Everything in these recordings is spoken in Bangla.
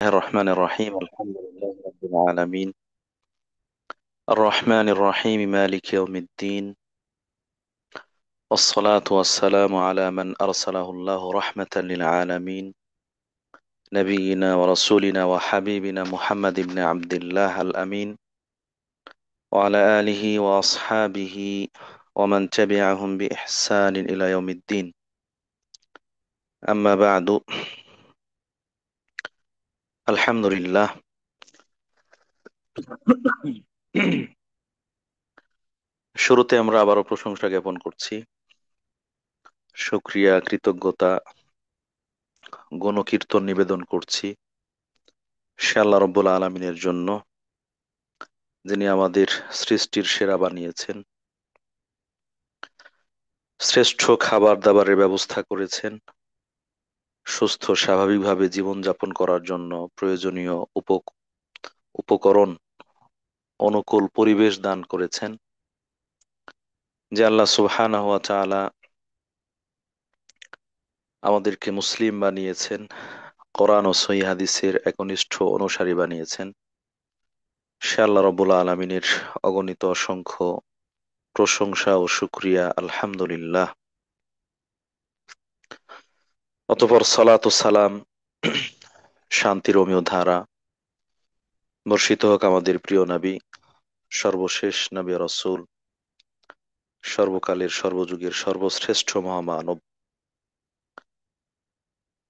الرحمن الرحيم الحمد لله رب العالمين الرحمن الرحيم مالك يوم الدين والصلاة والسلام على من أرسله الله رحمة للعالمين نبينا ورسولنا وحبيبنا محمد بن عبد الله الأمين وعلى آله وأصحابه ومن تبعهم بإحسان إلى يوم الدين أما بعد الحمد لله শুরুতে আমরা আবারও প্রশংসা জ্ঞাপন করছি, শুকরিয়া, কৃতজ্ঞতা, গণকীর্তন নিবেদন করছি সে আল্লাহ রব্বুল আলমিনের জন্য, যিনি আমাদের সৃষ্টির সেরা বানিয়েছেন, শ্রেষ্ঠ খাবার দাবারের ব্যবস্থা করেছেন, সুস্থ স্বাভাবিকভাবে জীবনযাপন করার জন্য প্রয়োজনীয় উপকরণ, অনুকূল পরিবেশ দান করেছেন। যে আল্লাহ সুবহানাহু ওয়া তাআলা আমাদেরকে মুসলিম বানিয়েছেন, কোরআন ও সহিহ হাদিসের একনিষ্ঠ অনুসারী বানিয়েছেন, সে আল্লাহ রব্বুল আলমিনের অগণিত অসংখ্য প্রশংসা ও শুকরিয়া, আলহামদুলিল্লাহ। অতঃপর সালাত ও সালাম, শান্তির অমিয় ধারা বর্ষিত হোক আমাদের প্রিয় নবী, সর্বশেষ নবী রাসূল, সর্বকালের সর্বযুগের সর্বশ্রেষ্ঠ মহামানব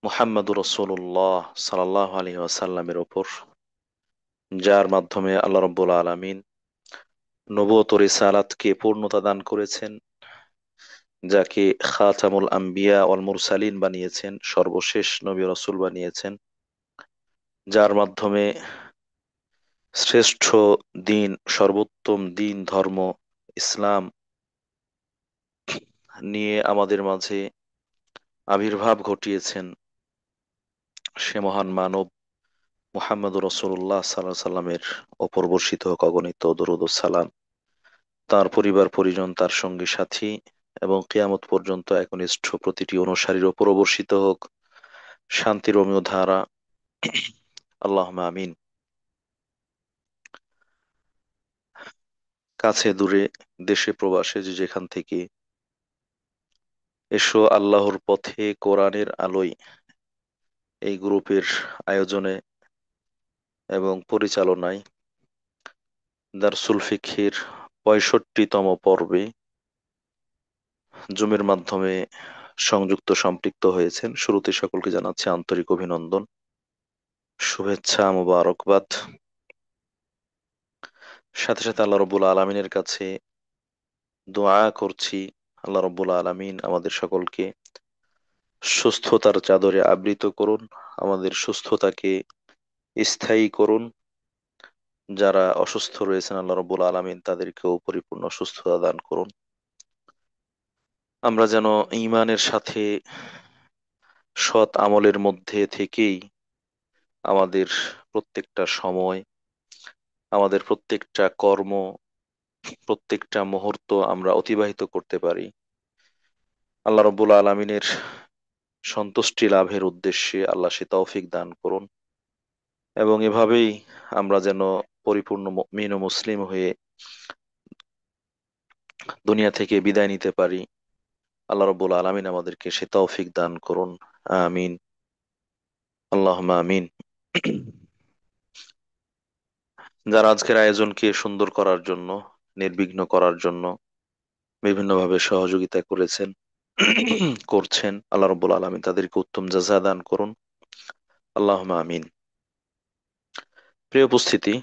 মুহাম্মদুর রাসূলুল্লাহ সাল্লাল্লাহু আলাইহি ওয়াসাল্লামের ওপর, যার মাধ্যমে আল্লাহ রাব্বুল আলামিন নবুয়ত ও রিসালাতকে পূর্ণতা দান করেছেন, যাকে খাতামুল আম্বিয়া ওয়াল মুরসালিন বানিয়েছেন, সর্বশেষ নবী রাসূল বানিয়েছেন, যার মাধ্যমে শ্রেষ্ঠ দিন, সর্বোত্তম দিন ধর্ম ইসলাম নিয়ে আমাদের মাঝে আবির্ভাব ঘটিয়েছেন সে মহান মানব মুহাম্মদুর রাসূলুল্লাহ সাল্লাল্লাহু আলাইহি সাল্লামের ওপর বর্ষিত হোক অগণিত দরুদ ও সালাম। তার পরিবার পরিজন, তার সঙ্গী সাথী এবং কিয়ামত পর্যন্ত একনিষ্ঠ প্রতিটি অনুসারীর ওপর বর্ষিত হোক শান্তির অমিয় ধারা, আল্লাহুম্মা আমিন। কাছে দূরে, দেশে প্রবাসে, যে যেখান থেকে এসো আল্লাহর পথে কোরআনের আলোয় এই গ্রুপের আয়োজনে এবং পরিচালনায় দারসুল ফিকহির 65তম পর্বে জুমের মাধ্যমে সংযুক্ত সম্পৃক্ত হয়েছেন। শুরুতে সকলকে জানাচ্ছি আন্তরিক অভিনন্দন, শুভেচ্ছা, মোবারকবাদ। সাথে সাথে আল্লাহ রব্বুল আলমিনের কাছে দোয়া করছি, আল্লাহ রব্বুল আলমিন আমাদের সকলকে সুস্থতার চাদরে আবৃত করুন, আমাদের সুস্থতাকে স্থায়ী করুন। যারা অসুস্থ রয়েছেন আল্লাহ রব্বুল আলমিন তাদেরকেও পরিপূর্ণ সুস্থতা দান করুন। আমরা যেন ঈমানের সাথে সৎ আমলের মধ্যে থেকেই আমাদের প্রত্যেকটা সময়, আমাদের প্রত্যেকটা কর্ম, প্রত্যেকটা মুহূর্ত আমরা অতিবাহিত করতে পারি আল্লাহ রব্বুল আলমিনের সন্তুষ্টি লাভের উদ্দেশ্যে। আল্লাহ সে তৌফিক দান করুন এবং এভাবেই আমরা যেন পরিপূর্ণ মুমিন ও মুসলিম হয়ে দুনিয়া থেকে বিদায় নিতে পারি। আল্লাহ রব্বুল আলমিন আমাদেরকে সে তৌফিক দান করুন, আমিন, আল্লাহুম্মা আমিন। যারা আজকের আয়োজনকে সুন্দর করার জন্য, নির্বিঘ্ন করার জন্য বিভিন্নভাবে সহযোগিতা করেছেন, করছেন, আল্লাহ রব্বুল আলমিন তাদেরকে উত্তম জাযা দান করুন, আল্লাহুম্মা আমিন। প্রিয় উপস্থিতি,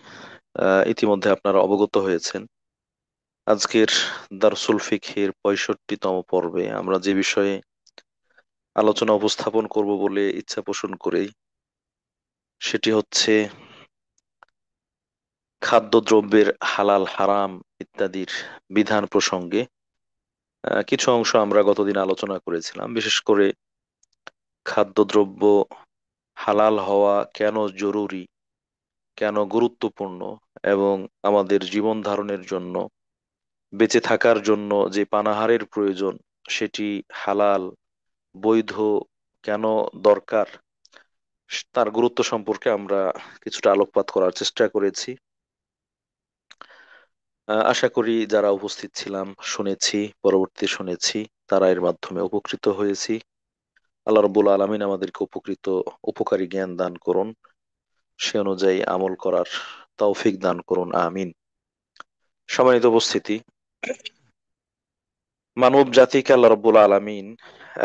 ইতিমধ্যে আপনারা অবগত হয়েছেন আজকের দারসুল ফিকহের 65তম পর্বে আমরা যে বিষয়ে আলোচনা উপস্থাপন করব বলে ইচ্ছা পোষণ করেই, সেটি হচ্ছে খাদ্যদ্রব্যের হালাল হারাম ইত্যাদির বিধান প্রসঙ্গে। কিছু অংশ আমরা গতদিন আলোচনা করেছিলাম, বিশেষ করে খাদ্যদ্রব্য হালাল হওয়া কেন জরুরি, কেন গুরুত্বপূর্ণ, এবং আমাদের জীবন ধারণের জন্য, বেঁচে থাকার জন্য যে পানাহারের প্রয়োজন সেটি হালাল, বৈধ, কেন দরকার, তার গুরুত্ব সম্পর্কে আমরা কিছুটা আলোকপাত করার চেষ্টা করেছি। আশা করি যারা উপস্থিত ছিলাম, শুনেছি, পরবর্তীতে শুনেছি, তারা এর মাধ্যমে উপকৃত হয়েছি। আল্লাহ রব্বুল আলামিন আমাদেরকে উপকারী জ্ঞান দান করুন, সে অনুযায়ী আমল করার তৌফিক দান করুন, আমিন। সম্মানিত উপস্থিতি, মানব জাতিকে আল্লাহ রব্বুল আলামিন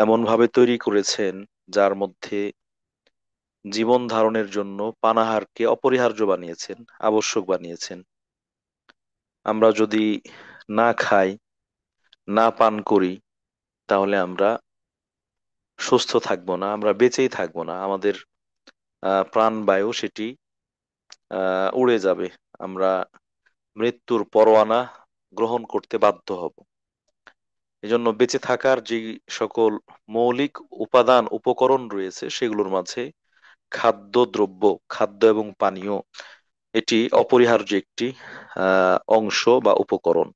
এমন ভাবে তৈরি করেছেন যার মধ্যে জীবন ধারণের জন্য পানাহারকে অপরিহার্য বানিয়েছেন, আবশ্যক বানিয়েছেন। আমরা যদি না খাই, না পান করি, তাহলে আমরা সুস্থ থাকবো না, আমরা বেঁচেই থাকবো না। আমাদের প্রাণবায়ু সেটি উড়ে যাবে। আমরা মৃত্যুর পরোয়ানা গ্রহণ করতে বাধ্য হব। এজন্য বেঁচে থাকার যে সকল মৌলিক উপাদান উপকরণ রয়েছে সেগুলোর মাঝে খাদ্য খাদ্য এবং পানীয় এটি অপরিহার্য একটি অংশ বা উপকরণ।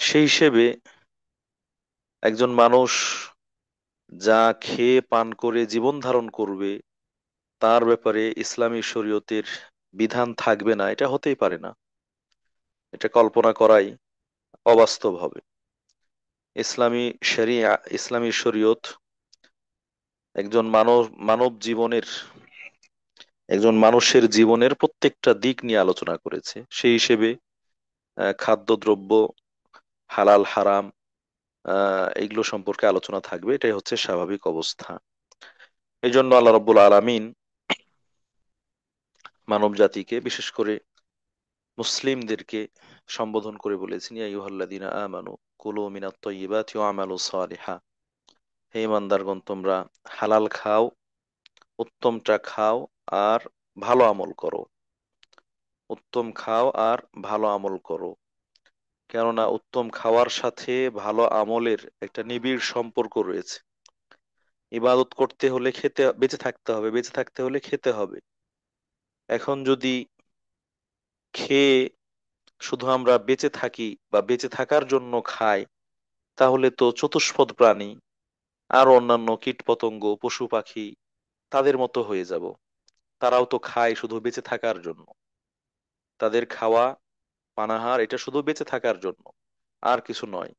সেই হিসেবে একজন মানুষ যা খেয়ে পান করে জীবন ধারণ করবে তার ব্যাপারে ইসলামী শরীয়তের বিধান থাকবে না, এটা হতেই পারে না। এটা কল্পনা করাই অবাস্তব হবে। ইসলামী শরিয়া, ইসলামী শরীয়ত একজন মানব জীবনের, একজন মানুষের জীবনের প্রত্যেকটা দিক নিয়ে আলোচনা করেছে। সেই হিসেবে খাদ্যদ্রব্য, হালাল হারাম, এগুলো সম্পর্কে আলোচনা থাকবে, এটাই হচ্ছে স্বাভাবিক অবস্থা। এই জন্য আল্লাহ রব্বুল আলামিন মানব জাতিকে, বিশেষ করে মুসলিমদেরকে সম্বোধন করে বলেছেন, ইয়া আইয়ুহাল্লাযীনা আমানু কুলু মিনাত তাইয়্যিবাতি ওয়া আমালু সালিহা। হে ইমানদারগণ, তোমরা হালাল খাও, উত্তমটা খাও, আর ভালো আমল করো। উত্তম খাও আর ভালো আমল করো। কেননা উত্তম খাওয়ার সাথে ভালো আমলের একটা নিবিড় সম্পর্ক রয়েছে। ইবাদত করতে হলে খেতে, বেঁচে থাকতে হবে, বেঁচে থাকতে হলে খেতে হবে। এখন যদি খেয়ে শুধু আমরা বেঁচে থাকি বা বেঁচে থাকার জন্য খাই, তাহলে তো চতুষ্পদ প্রাণী আর অন্যান্য কীট পতঙ্গ, পশু পাখি, তাদের মতো হয়ে যাব। তারাও তো খায় শুধু বেঁচে থাকার জন্য। তাদের খাওয়া, পানাহার এটা শুধু বেঁচে থাকার জন্য, আর কিছু নয়।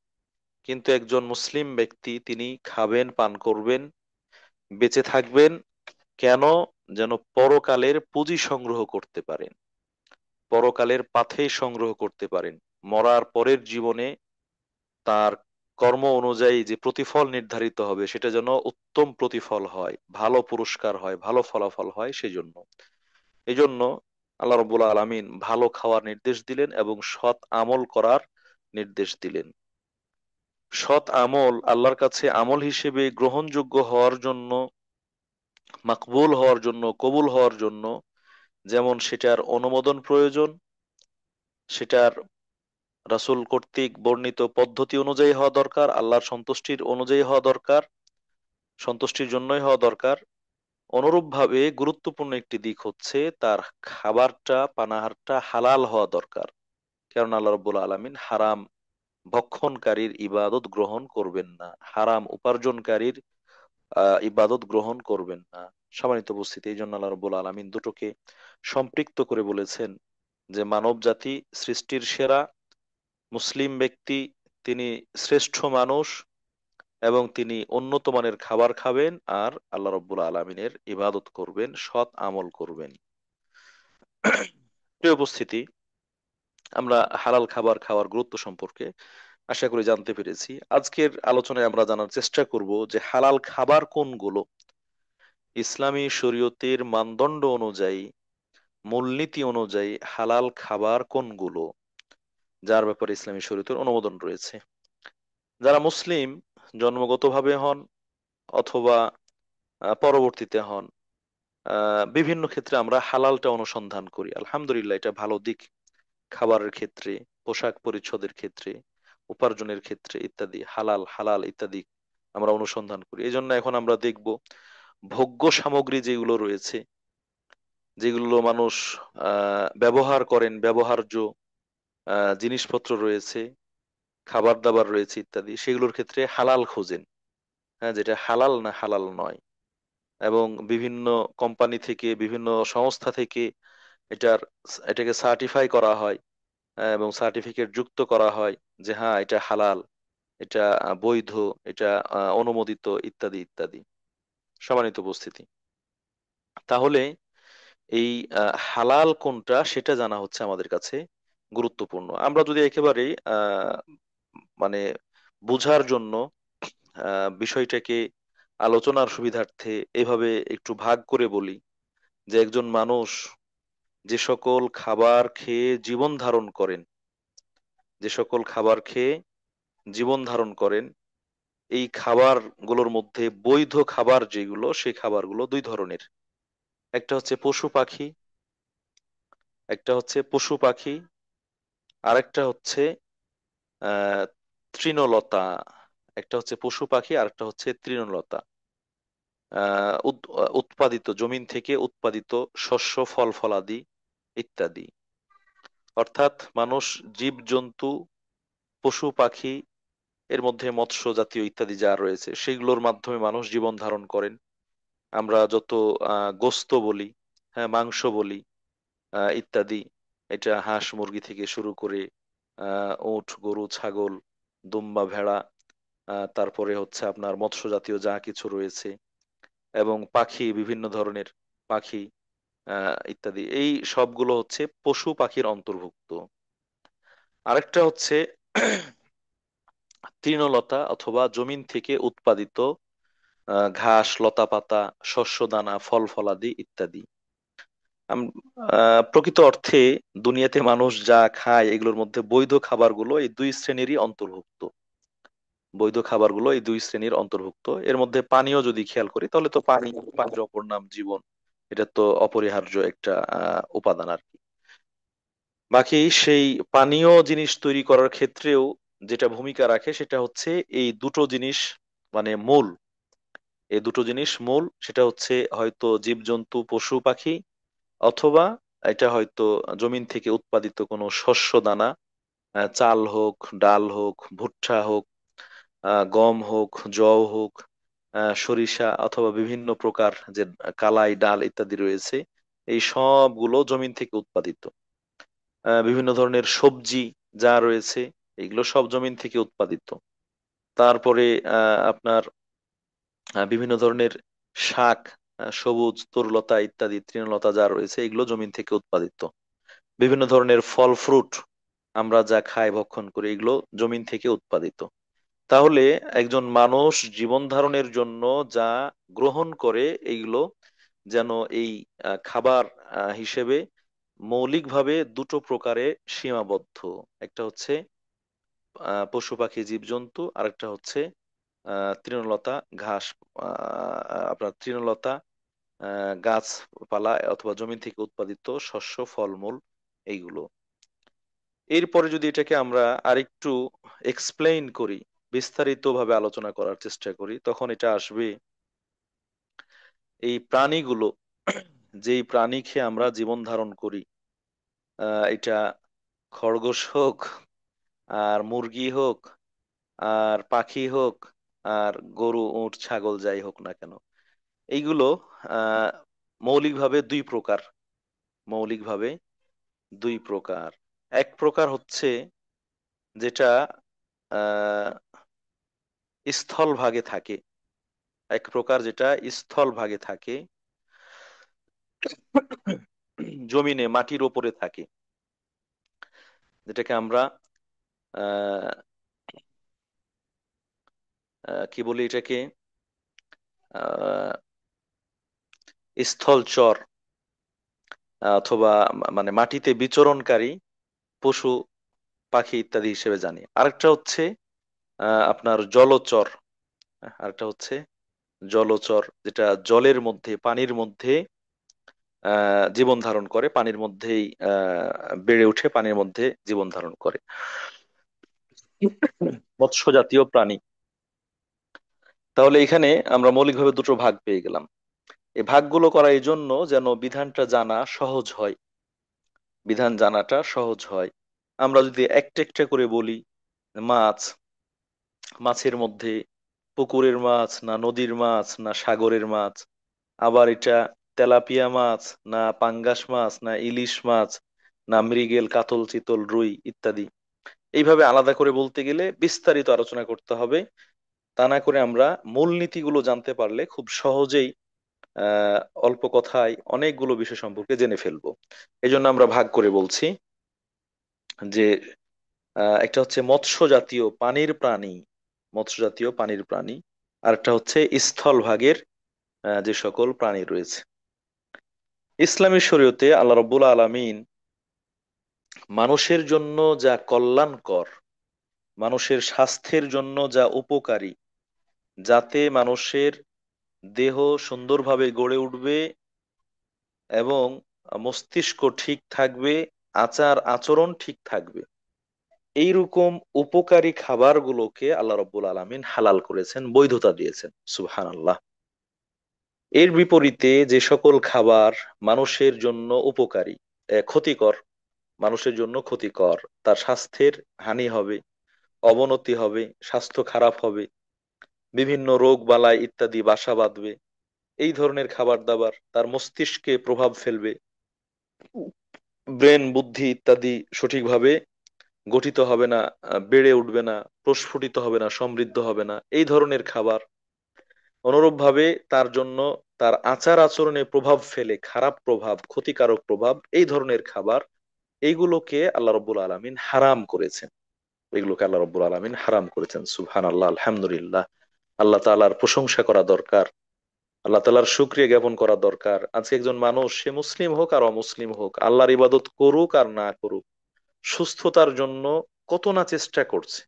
কিন্তু একজন মুসলিম ব্যক্তি তিনি খাবেন, পান করবেন, বেঁচে থাকবেন কেন? যেন পরকালের পুঁজি সংগ্রহ করতে পারেন, পরকালের পাথেয় সংগ্রহ করতে পারেন। মরার পরের জীবনে তার কর্ম অনুযায়ী যে প্রতিফল নির্ধারিত হবে সেটা যেন উত্তম প্রতিফল হয়, ভালো পুরস্কার হয়, ভালো ফলাফল হয়। সেজন্য, এই জন্য আল্লাহ রব্বুল আলামিন ভালো খাওয়ার নির্দেশ দিলেন এবং সৎ আমল করার নির্দেশ দিলেন। সৎ আমল আল্লাহর কাছে আমল হিসেবে গ্রহণযোগ্য হওয়ার জন্য, মাকবুল হওয়ার জন্য, কবুল হওয়ার জন্য যেমন সেটার অনুমোদন প্রয়োজন, সেটার রাসূল কর্তৃক বর্ণিত পদ্ধতি অনুযায়ী হওয়া দরকার, আল্লাহর সন্তুষ্টির অনুযায়ী হওয়া দরকার, সন্তুষ্টির জন্যই হওয়া দরকার। অনুরূপভাবে গুরুত্বপূর্ণ একটি দিক হচ্ছে তার খাবারটা, পানাহারটা হালাল হওয়া দরকার। কারণ আল্লাহ রাব্বুল আলামিন হারাম ভক্ষণকারীর ইবাদত গ্রহণ করবেন না, হারাম উপার্জনকারীর ইবাদত গ্রহণ করবেন না। সম্মানিত উপস্থিতি, এই জন্য আল্লাহ রাব্বুল আলামিন দুটোকে সম্পৃক্ত করে বলেছেন যে মানব জাতি সৃষ্টির সেরা, মুসলিম ব্যক্তি তিনি শ্রেষ্ঠ মানুষ, এবং তিনি উন্নত মানের খাবার খাবেন আর আল্লাহ রাব্বুল আলামিনের ইবাদত করবেন, সৎ আমল করবেন। প্রিয় উপস্থিতি, আমরা হালাল খাবার খাওয়ার গুরুত্ব সম্পর্কে আশা করি জানতে পেরেছি। আজকের আলোচনায় আমরা জানার চেষ্টা করব যে হালাল খাবার কোনগুলো, ইসলামী শরীয়তের মানদণ্ড অনুযায়ী, মূলনীতি অনুযায়ী হালাল খাবার কোনগুলো, যার ব্যাপারে ইসলামী শরীয়তের অনুমোদন রয়েছে। যারা মুসলিম জন্মগতভাবে হন অথবা পরবর্তীতে হন, বিভিন্ন ক্ষেত্রে আমরা হালালটা অনুসন্ধান করি। আলহামদুলিল্লাহ, এটা ভালো দিক। খাবারের ক্ষেত্রে, পোশাক পরিচ্ছদের ক্ষেত্রে, উপার্জনের ক্ষেত্রে ইত্যাদি, হালাল হালাল ইত্যাদি আমরা অনুসন্ধান করি। এই জন্য এখন আমরা দেখব ভোগ্য সামগ্রী যেগুলো রয়েছে, যেগুলো মানুষ ব্যবহার করেন, ব্যবহার্য জিনিসপত্র রয়েছে, খাবার দাবার রয়েছে ইত্যাদি, সেগুলোর ক্ষেত্রে হালাল খোঁজেন। হ্যাঁ, যেটা হালাল না হালাল নয়। এবং বিভিন্ন কোম্পানি থেকে, বিভিন্ন সংস্থা থেকে এটার এটাকে সার্টিফাই করা হয়, এবং সার্টিফিকেট যুক্ত করা হয় যে হ্যাঁ এটা হালাল, এটা বৈধ, এটা অনুমোদিত, ইত্যাদি ইত্যাদি। সম্মানিত উপস্থিতি, তাহলে এই হালাল কোনটা সেটা জানা হচ্ছে আমাদের কাছে গুরুত্বপূর্ণ। আমরা যদি একেবারে মানে বুঝার জন্য বিষয়টাকে আলোচনার সুবিধার্থে এভাবে একটু ভাগ করে বলি, যে একজন মানুষ যে সকল খাবার খেয়ে জীবন ধারণ করেন, যে সকল খাবার খেয়ে জীবন ধারণ করেন, এই খাবারগুলোর মধ্যে বৈধ খাবার যেগুলো, সেই খাবারগুলো দুই ধরনের। একটা হচ্ছে পশু পাখি, একটা হচ্ছে পশু পাখি, আরেকটা হচ্ছে আহ তৃণলতা। একটা হচ্ছে পশু পাখি, আরেকটা হচ্ছে তৃণলতা। উৎপাদিত জমিন থেকে উৎপাদিত শস্য, ফল ফলাদি ইত্যাদি। অর্থাৎ মানুষ, জীব জন্তু, পশু পাখি, এর মধ্যে মৎস্য জাতীয় ইত্যাদি যা রয়েছে সেগুলোর মাধ্যমে মানুষ জীবন ধারণ করেন। আমরা যত গোস্ত বলি, হ্যাঁ মাংস বলি, ইত্যাদি, এটা হাঁস মুরগি থেকে শুরু করে উট গরু ছাগল দুম্বা ভেড়া, তারপরে হচ্ছে আপনার মৎস্য জাতীয় যা কিছু রয়েছে, এবং পাখি, বিভিন্ন ধরনের পাখি, ইত্যাদি, এই সবগুলো হচ্ছে পশু পাখির অন্তর্ভুক্ত। আরেকটা হচ্ছে তৃণলতা অথবা জমিন থেকে উৎপাদিত ঘাস লতা পাতা, শস্য দানা, ফল ফলাদি ইত্যাদি। আম- প্রকৃত অর্থে দুনিয়াতে মানুষ যা খায় এগুলোর মধ্যে বৈধ খাবারগুলো এই দুই শ্রেণীরই অন্তর্ভুক্ত। বৈধ খাবারগুলো এই দুই শ্রেণীর অন্তর্ভুক্ত। এর মধ্যে পানীয় যদি খেয়াল করি তাহলে তো পানি, পানির অপর নাম জীবন, এটা তো অপরিহার্য একটা উপাদান আর কি। বাকি সেই পানীয় জিনিস তৈরি করার ক্ষেত্রেও যেটা ভূমিকা রাখে সেটা হচ্ছে এই দুটো জিনিস, মানে মূল, এই দুটো জিনিস মূল, সেটা হচ্ছে হয়তো জীবজন্তু পশু পাখি, অথবা এটা হয়তো জমিন থেকে উৎপাদিত কোনো শস্য দানা, চাল হোক, ডাল হোক, ভুট্টা হোক, গম হোক, জও হোক, সরিষা, অথবা বিভিন্ন প্রকার যে কালাই ডাল ইত্যাদি রয়েছে, এই সবগুলো জমিন থেকে উৎপাদিত। বিভিন্ন ধরনের সবজি যা রয়েছে এগুলো সব জমিন থেকে উৎপাদিত। তারপরে আপনার বিভিন্ন ধরনের শাক, সবুজ তরুলতা ইত্যাদি তৃণলতা যা রয়েছে এগুলো জমিন থেকে উৎপাদিত। বিভিন্ন ধরনের ফল ফ্রুট আমরা যা খাই ভক্ষণ করি এগুলো জমিন থেকে উৎপাদিত। তাহলে একজন মানুষ জীবন ধারণের জন্য যা গ্রহণ করে এইগুলো যেন এই খাবার হিসেবে মৌলিকভাবে দুটো প্রকারে সীমাবদ্ধ। একটা হচ্ছে পশু পাখি জীবজন্তু, আরেকটা হচ্ছে তৃণলতা ঘাস, আপনার তৃণলতা, গাছপালা অথবা জমি থেকে উৎপাদিত শস্য ফলমূল এইগুলো। এরপরে যদি এটাকে আমরা আরেকটু এক্সপ্লেইন করি, বিস্তারিত ভাবে আলোচনা করার চেষ্টা করি, তখন এটা আসবে এই প্রাণীগুলো, যেই প্রাণী খেয়ে আমরা জীবন ধারণ করি, এটা খরগোশ হোক, আর মুরগি হোক, আর পাখি হোক, আর গরু উট ছাগল যাই হোক না কেন, এইগুলো আহ মৌলিকভাবে দুই প্রকার। মৌলিকভাবে দুই প্রকার। এক প্রকার হচ্ছে যেটা আহ স্থল ভাগে থাকে, এক প্রকার যেটা স্থল ভাগে থাকে, জমিনে মাটির ওপরে থাকে, যেটাকে আমরা আহ কি বলি এটাকে, আহ স্থলচর, অথবা মানে মাটিতে বিচরণকারী পশু পাখি ইত্যাদি হিসেবে জানি। আরেকটা হচ্ছে আপনার জলচর। আরেকটা হচ্ছে জলচর, যেটা জলের মধ্যে, পানির মধ্যে জীবন ধারণ করে, পানির মধ্যেই বেড়ে উঠে, পানির মধ্যে জীবন ধারণ করে, মৎস্য জাতীয় প্রাণী। তাহলে এখানে আমরা মৌলিকভাবে দুটো ভাগ পেয়ে গেলাম। এই ভাগগুলো করা এই জন্য যেন বিধানটা জানা সহজ হয়, বিধান জানাটা সহজ হয়। আমরা যদি একটা একটা করে বলি, মাছ, মাছের মধ্যে পুকুরের মাছ না নদীর মাছ না সাগরের মাছ, আবার এটা তেলাপিয়া মাছ, না পাঙ্গাস মাছ, না ইলিশ মাছ, না মৃগেল, কাতল, চিতল, রুই ইত্যাদি। এইভাবে আলাদা করে বলতে গেলে বিস্তারিত আলোচনা করতে হবে। তা না করে আমরা মূলনীতিগুলো জানতে পারলে খুব সহজেই আহ অল্প কথায় অনেকগুলো বিষয় সম্পর্কে জেনে ফেলবো। এই জন্য আমরা ভাগ করে বলছি যে একটা হচ্ছে মৎস্য জাতীয় পানির প্রাণী, মৎস্য জাতীয় পানির প্রাণী। আর একটা হচ্ছে স্থল ভাগের যে সকল প্রাণী রয়েছে। ইসলামী শরীয়তে আল্লাহ রাব্বুল আলামিন মানুষের জন্য যা কল্যাণকর, মানুষের স্বাস্থ্যের জন্য যা উপকারী, যাতে মানুষের দেহ সুন্দরভাবে গড়ে উঠবে এবং মস্তিষ্ক ঠিক থাকবে, আচার আচরণ ঠিক থাকবে, এইরকম উপকারী খাবারগুলোকে আল্লাহ রাব্বুল আলামিন হালাল করেছেন, বৈধতা দিয়েছেন। সুবহানাল্লাহ। এর বিপরীতে যে সকল খাবার মানুষের জন্য উপকারী, ক্ষতিকর, মানুষের জন্য ক্ষতিকর, তার স্বাস্থ্যের হানি হবে, অবনতি হবে, স্বাস্থ্য খারাপ হবে, বিভিন্ন রোগ বালাই ইত্যাদি বাসা বাঁধবে, এই ধরনের খাবার দাবার তার মস্তিষ্কে প্রভাব ফেলবে, ব্রেন বুদ্ধি ইত্যাদি সঠিকভাবে গঠিত হবে না, বেড়ে উঠবে না, প্রস্ফুটিত হবে না, সমৃদ্ধ হবে না, এই ধরনের খাবার অনুরূপভাবে তার জন্য তার আচার আচরণে প্রভাব ফেলে, খারাপ প্রভাব, ক্ষতিকারক প্রভাব, এই ধরনের খাবার, এইগুলোকে আল্লাহ রব্বুল আলামিন হারাম করেছেন। এগুলোকে আল্লাহ রব্বুল আলামিন হারাম করেছেন। সুবহানাল্লাহ, আলহামদুলিল্লাহ। আল্লাহ তাআলার প্রশংসা করা দরকার, আল্লাহ তাআলার শুকরিয়া জ্ঞাপন করা দরকার। আজকে একজন মানুষ, সে মুসলিম হোক আর অমুসলিম হোক, আল্লাহর ইবাদত করুক আর না করুক, সুস্থতার জন্য কত না চেষ্টা করছে,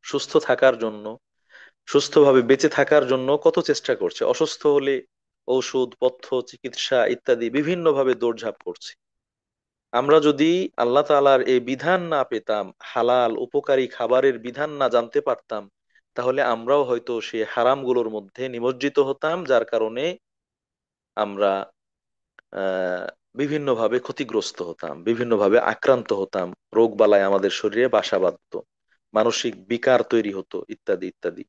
সুস্থ থাকার জন্য, সুস্থভাবে বেঁচে থাকার জন্য কত চেষ্টা করছে। অসুস্থ হলে ঔষধ পথ্য চিকিৎসা ইত্যাদি বিভিন্নভাবে দৌড়ঝাঁপ করছে। আমরা যদি আল্লাহ তাআলার এই বিধান না পেতাম, হালাল উপকারী খাবারের বিধান না জানতে পারতাম, তাহলে আমরাও হয়তো সেই হারামগুলোর মধ্যে নিমজ্জিত হতাম, যার কারণে আমরা আহ বিভিন্নভাবে ক্ষতিগ্রস্ত হতাম, বিভিন্নভাবে আক্রান্ত হতাম, রোগ বালাই আমাদের শরীরে বাসা বাঁধতো, মানসিক বিকার তৈরি হতো ইত্যাদি ইত্যাদি।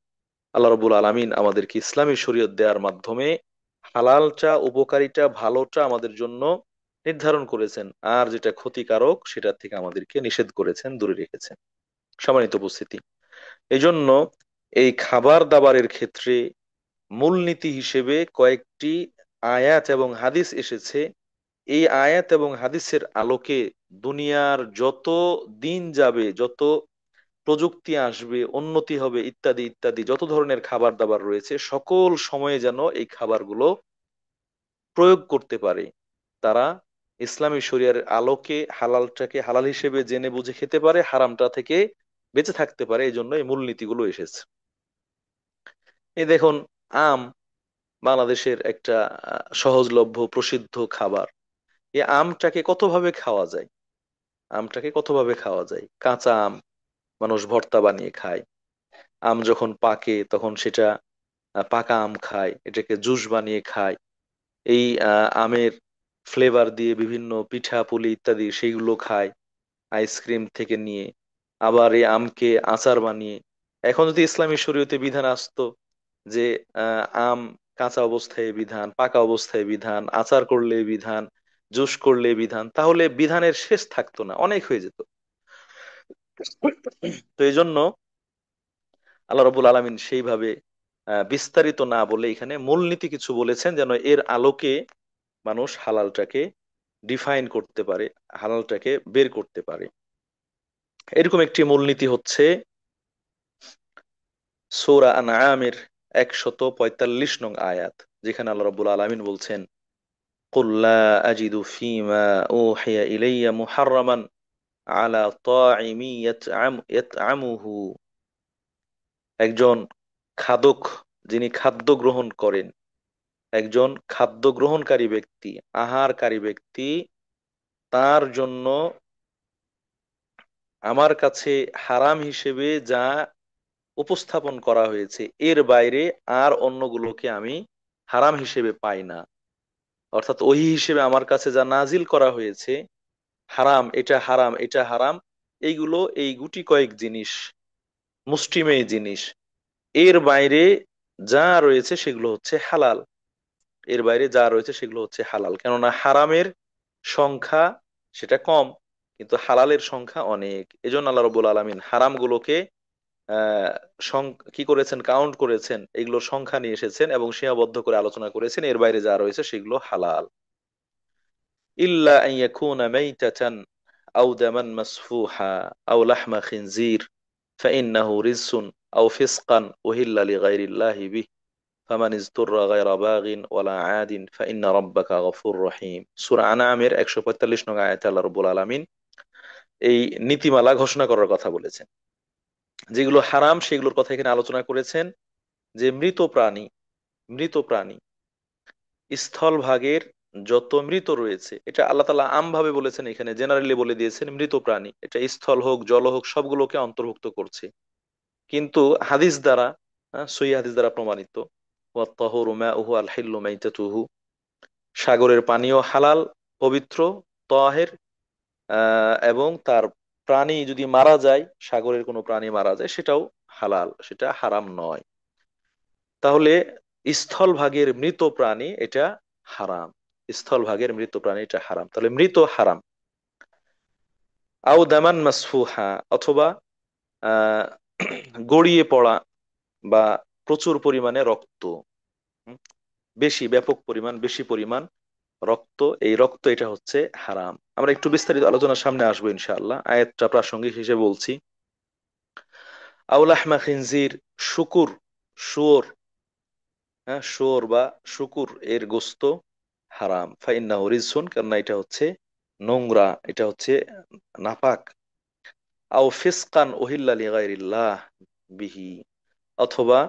আল্লাহ রবুল আলামিন আমাদেরকে ইসলামী শরীয়ত দেওয়ার মাধ্যমে হালালটা, উপকারিতা, ভালোটা আমাদের জন্য নির্ধারণ করেছেন, আর যেটা ক্ষতিকারক সেটা থেকে আমাদেরকে নিষেধ করেছেন, দূরে রেখেছেন। সম্মানিত উপস্থিতি, এই জন্য এই খাবার দাবারের ক্ষেত্রে মূলনীতি হিসেবে কয়েকটি আয়াত এবং হাদিস এসেছে। এই আয়াত এবং হাদিসের আলোকে দুনিয়ার যত দিন যাবে, যত প্রযুক্তি আসবে, উন্নতি হবে ইত্যাদি ইত্যাদি, যত ধরনের খাবার দাবার রয়েছে, সকল সময়ে যেন এই খাবারগুলো প্রয়োগ করতে পারে, তারা ইসলামী শরিয়ার আলোকে হালালটাকে হালাল হিসেবে জেনে বুঝে খেতে পারে, হারামটা থেকে বেঁচে থাকতে পারে। এই জন্য এই মূলনীতিগুলো এসেছে। এই দেখুন, আম বাংলাদেশের একটা সহজলভ্য প্রসিদ্ধ খাবার। এই আমটাকে কতভাবে খাওয়া যায়, আমটাকে কতভাবে খাওয়া যায়। কাঁচা আম মানুষ ভর্তা বানিয়ে খায়, আম যখন পাকে তখন সেটা পাকা আম খায়, এটাকে জুস বানিয়ে খায়। এই আমের ফ্লেভার দিয়ে বিভিন্ন পিঠা পুলি ইত্যাদি সেইগুলো খায়, আইসক্রিম থেকে নিয়ে। আবার এই আমকে আচার বানিয়ে, এখন যদি ইসলামী শরীয়তে বিধান আসতো যে আম কাঁচা অবস্থায় বিধান, পাকা অবস্থায় বিধান, আচার করলে বিধান, জুস করলে বিধান, তাহলে বিধানের শেষ থাকতো না, অনেক হয়ে যেত। তো এই জন্য আল্লাহ রবুল আলমিন সেইভাবে বিস্তারিত না বলে এখানে মূলনীতি কিছু বলেছেন, যেন এর আলোকে মানুষ হালালটাকে ডিফাইন করতে পারে, হালালটাকে বের করতে পারে। এরকম একটি মূলনীতি হচ্ছে সূরা আনআমের 145 নং আয়াত, যেখানে আল্লাহ রাব্বুল আলামিন বলছেন, কুল লা আজিদু ফীমা উহিয়া ইলাইয়া মুহাররামান আলা তাইমি ইয়াতআমুহু। একজন খাদক, যিনি খাদ্য গ্রহণ করেন, একজন খাদ্য গ্রহণকারী ব্যক্তি, আহারকারী ব্যক্তি, তার জন্য আমার কাছে হারাম হিসেবে যা উপস্থাপন করা হয়েছে, এর বাইরে আর অন্যগুলোকে আমি হারাম হিসেবে পাই না। অর্থাৎ ওহী হিসেবে আমার কাছে যা নাজিল করা হয়েছে, হারাম এটা হারাম এটা হারাম, এইগুলো এই গুটি কয়েক জিনিস, মুষ্টিমেয় জিনিস, এর বাইরে যা রয়েছে সেগুলো হচ্ছে হালাল। এর বাইরে যা রয়েছে সেগুলো হচ্ছে হালাল, কেননা হারামের সংখ্যা সেটা কম, কিন্তু হালালের সংখ্যা অনেক। এজন্য আল্লাহ রাব্বুল আলামিন হারামগুলোকে আহ কি করেছেন, কাউন্ট করেছেন, এগুলোর সংখ্যা নিয়ে এসেছেন এবং সীমাবদ্ধ করে আলোচনা করেছেন। এর বাইরে যা রয়েছে সেগুলো হালাল। ইল্লা আন ইয়াকুনা মাইতাতান আও দামান মাসফুহা আও লাহমা খিনজির ফাইন্নাহু রিজসুন আও ফিসকান উহিল্লা লিগাইরিল্লাহি বিহি ফামান ইজতুররা গায়রা বাগিন ওয়ালা আদিন ফাইন্না রাব্বাকা গফুর রহিম। সূরা আনআমের 145 নং আয়াতে আল্লাহ রাব্বুল আলামিন এই নীতিমালা ঘোষণা করার কথা বলেছেন। যেগুলো হারাম সেগুলোর কথা এখানে আলোচনা করেছেন, যে মৃত প্রাণী, মৃত প্রাণী, স্থলভাগের যত মৃত রয়েছে, এটা আল্লাহ তাআলা আমভাবে বলেছেন, এখানে জেনারেলি বলে দিয়েছেন মৃত প্রাণী, এটা স্থল হোক জল হোক সবগুলোকে অন্তর্ভুক্ত করছে। কিন্তু হাদিস দ্বারা, সহিহ হাদিস দ্বারা প্রমাণিত, ওয়াত-তাহুরু মাউহু আল-হিল্লু মাইতাতুহু, সাগরের পানিও হালাল, পবিত্র, তাহের, এবং তার প্রাণী যদি মারা যায়, সাগরের কোনো প্রাণী মারা যায়, সেটাও হালাল, সেটা হারাম নয়। তাহলে স্থলভাগের মৃত প্রাণী এটা হারাম, স্থলভাগের মৃত প্রাণী এটা হারাম, তাহলে মৃত হারাম। আও দামান মাসফুহা, অথবা আহ গড়িয়ে পড়া বা প্রচুর পরিমাণে রক্ত, হুম, বেশি ব্যাপক পরিমাণ, বেশি পরিমাণ রক্ত, এই রক্ত এটা হচ্ছে হারাম। আমরা একটু বিস্তারিত আলোচনার সামনে আসবো ইনশাআল্লাহ, আয়াতটা প্রাসঙ্গিক হিসেবে বলছি। আউলাহমা খিনজির, শুকুর, শুয়োর, হ্যাঁ শুয়োর বা শুকুর এর গোস্ত হারাম, ফাইন্নাহু রিজসুন, কেননা এটা হচ্ছে নোংরা, এটা হচ্ছে নাপাক। আও ফিসকান উহিল্লা লিগাইরিল্লাহ বিহি, অথবা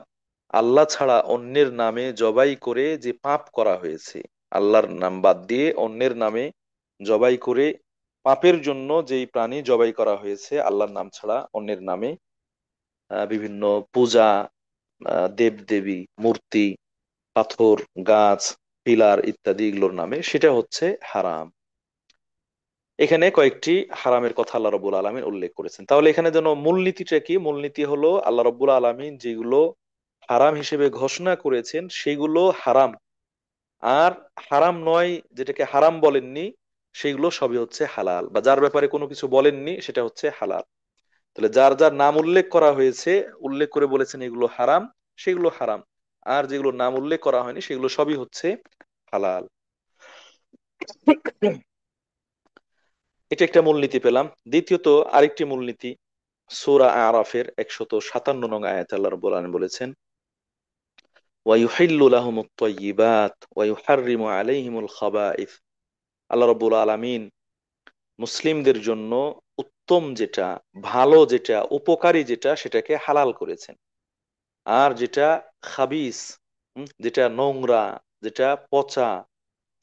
আল্লাহ ছাড়া অন্যের নামে জবাই করে যে পাপ করা হয়েছে, আল্লাহর নাম বাদ দিয়ে অন্যের নামে জবাই করে পাপের জন্য যেই প্রাণী জবাই করা হয়েছে আল্লাহর নাম ছাড়া অন্যের নামে, বিভিন্ন পূজা, দেব দেবী, মূর্তি, পাথর, গাছ, পিলার ইত্যাদি এগুলোর নামে, সেটা হচ্ছে হারাম। এখানে কয়েকটি হারামের কথা আল্লাহ রব্বুল আলমিন উল্লেখ করেছেন। তাহলে এখানে যেন মূলনীতিটা কি? মূলনীতি হলো আল্লাহ রব্বুল আলমিন যেগুলো হারাম হিসেবে ঘোষণা করেছেন সেগুলো হারাম, আর হারাম নয় যেটাকে হারাম বলেননি সেগুলো সবই হচ্ছে হালাল, বা যার ব্যাপারে কোনো কিছু বলেননি সেটা হচ্ছে হালাল। তাহলে যার যার নাম উল্লেখ করা হয়েছে, উল্লেখ করে বলেছেন এগুলো হারাম, সেগুলো হারাম, আর যেগুলো নাম উল্লেখ করা হয়নি সেগুলো সবই হচ্ছে হালাল। এটা একটা মূলনীতি পেলাম। দ্বিতীয়ত আরেকটি মূলনীতি, সূরা আরাফের 157 নং আয়াতে আল্লাহ রাব্বুল আলামিন বলেছেন, ওয়ায়ুহিল্লু লাহুমুত তাইয়্যিবাত ওয়া ইউহাররিমু আলাইহিমুল খাবাইথ। আল্লাহ রাব্বুল আলামিন মুসলিমদের জন্য উত্তম যেটা, ভালো যেটা, উপকারী যেটা, সেটাকে হালাল করেছেন। আর যেটা খাবিস, যেটা নোংরা, যেটা পচা,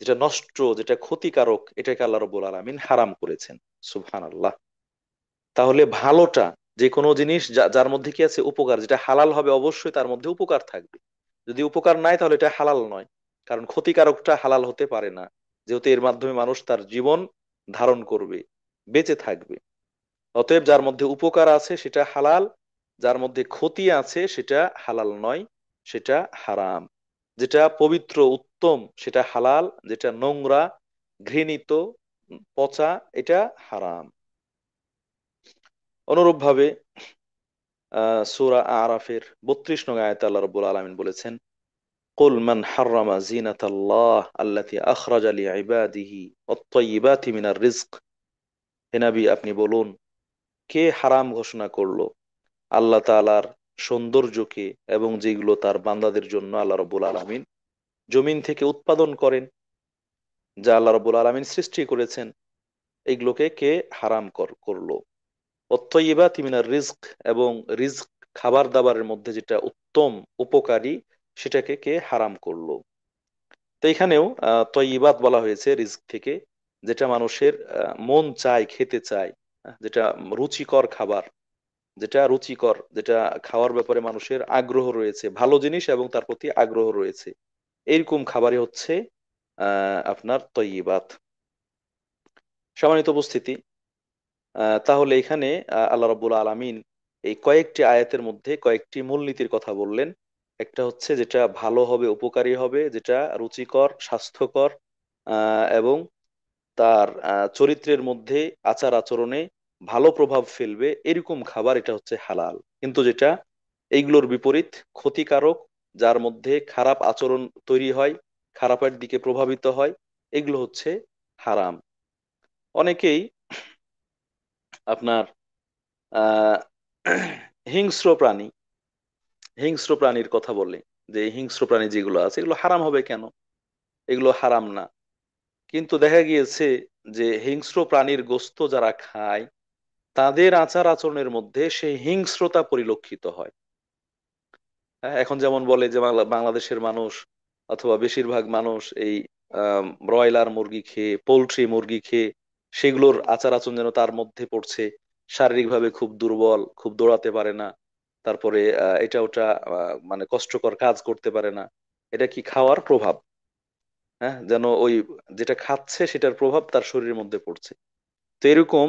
যেটা নষ্ট, যেটা ক্ষতিকারক, এটাকে আল্লাহ রাব্বুল আলামিন হারাম করেছেন। সুবহানাল্লাহ। তাহলে ভালোটা, যে কোনো জিনিস যার মধ্যে কি আছে উপকার, যেটা হালাল হবে অবশ্যই তার মধ্যে উপকার থাকবে। যদি উপকার নাই তাহলে এটা হালাল নয়, কারণ ক্ষতিকারকটা হালাল হতে পারে না, যেহেতু এর মাধ্যমে মানুষ তার জীবন ধারণ করবে, বেঁচে থাকবে। অতএব যার মধ্যে উপকার আছে সেটা হালাল, যার মধ্যে ক্ষতি আছে সেটা হালাল নয়, সেটা হারাম। যেটা পবিত্র উত্তম সেটা হালাল, যেটা নোংরা, ঘৃণিত, পচা, এটা হারাম। অনুরূপভাবে সূরা আরাফের 32 নং আয়াতে আল্লাহ রাব্বুল আলামিন বলেছেন, কুল মান হাররামা জিনাতাল্লাহ আল্লাতী আখরাজা লিইবাদিহি ওয়াত-তাইয়্যিবাতি মিনার রিজক। হে নবী আপনি বলুন, কে হারাম ঘোষণা করলো আল্লাহ তাআলার সৌন্দর্যকে, এবং যেগুলো তার বান্দাদের জন্য আল্লাহ রাব্বুল আলামিন জমিন থেকে উৎপাদন করেন, যা আল্লাহ রাব্বুল আলামিন সৃষ্টি করেছেন, এগুলোকে কে হারাম করলো? অত্তয়িবাতি মিনার রিজক, এবং রিজক খাবার দাবারের মধ্যে যেটা উত্তম, উপকারী, সেটাকে কে হারাম করলো? তো এখানেও তয়িবাত বলা হয়েছে রিজক থেকে, যেটা মানুষের মন চায়, খেতে চায়, যেটা রুচিকর খাবার, যেটা রুচিকর, যেটা খাওয়ার ব্যাপারে মানুষের আগ্রহ রয়েছে, ভালো জিনিস এবং তার প্রতি আগ্রহ রয়েছে, এইরকম খাবারই হচ্ছে আপনার তয়িবাত। সম্মানিত উপস্থিতি, তাহলে এখানে আল্লাহ রাব্বুল আলামিন এই কয়েকটি আয়াতের মধ্যে কয়েকটি মূলনীতির কথা বললেন। একটা হচ্ছে যেটা ভালো হবে, উপকারী হবে, যেটা রুচিকর, স্বাস্থ্যকর, এবং তার চরিত্রের মধ্যে, আচার আচরণে ভালো প্রভাব ফেলবে, এরকম খাবার এটা হচ্ছে হালাল। কিন্তু যেটা এইগুলোর বিপরীত, ক্ষতিকারক, যার মধ্যে খারাপ আচরণ তৈরি হয়, খারাপের দিকে প্রভাবিত হয়, এগুলো হচ্ছে হারাম। অনেকেই আপনার আহ হিংস্র প্রাণী, হিংস্র প্রাণীর কথা বলে, যে এই হিংস্র প্রাণী যেগুলো আছে এগুলো হারাম হবে কেন, এগুলো হারাম না। কিন্তু দেখা গিয়েছে যে হিংস্র প্রাণীর গোশত যারা খায় তাদের আচার আচরণের মধ্যে সেই হিংস্রতা পরিলক্ষিত হয়। হ্যাঁ, এখন যেমন বলে যে বাংলাদেশের মানুষ অথবা বেশিরভাগ মানুষ এই ব্রয়লার মুরগি খেয়ে, পোল্ট্রি মুরগি খেয়ে, সেগুলোর আচার আচরণ যেন তার মধ্যে পড়ছে, শারীরিকভাবে খুব দুর্বল, খুব দৌড়াতে পারে না, তারপরে এটা ওটা মানে কষ্টকর কাজ করতে পারে না। এটা কি খাওয়ার প্রভাব? হ্যাঁ, যেন ওই যেটা খাচ্ছে সেটার প্রভাব তার শরীরের মধ্যে পড়ছে। তো এরকম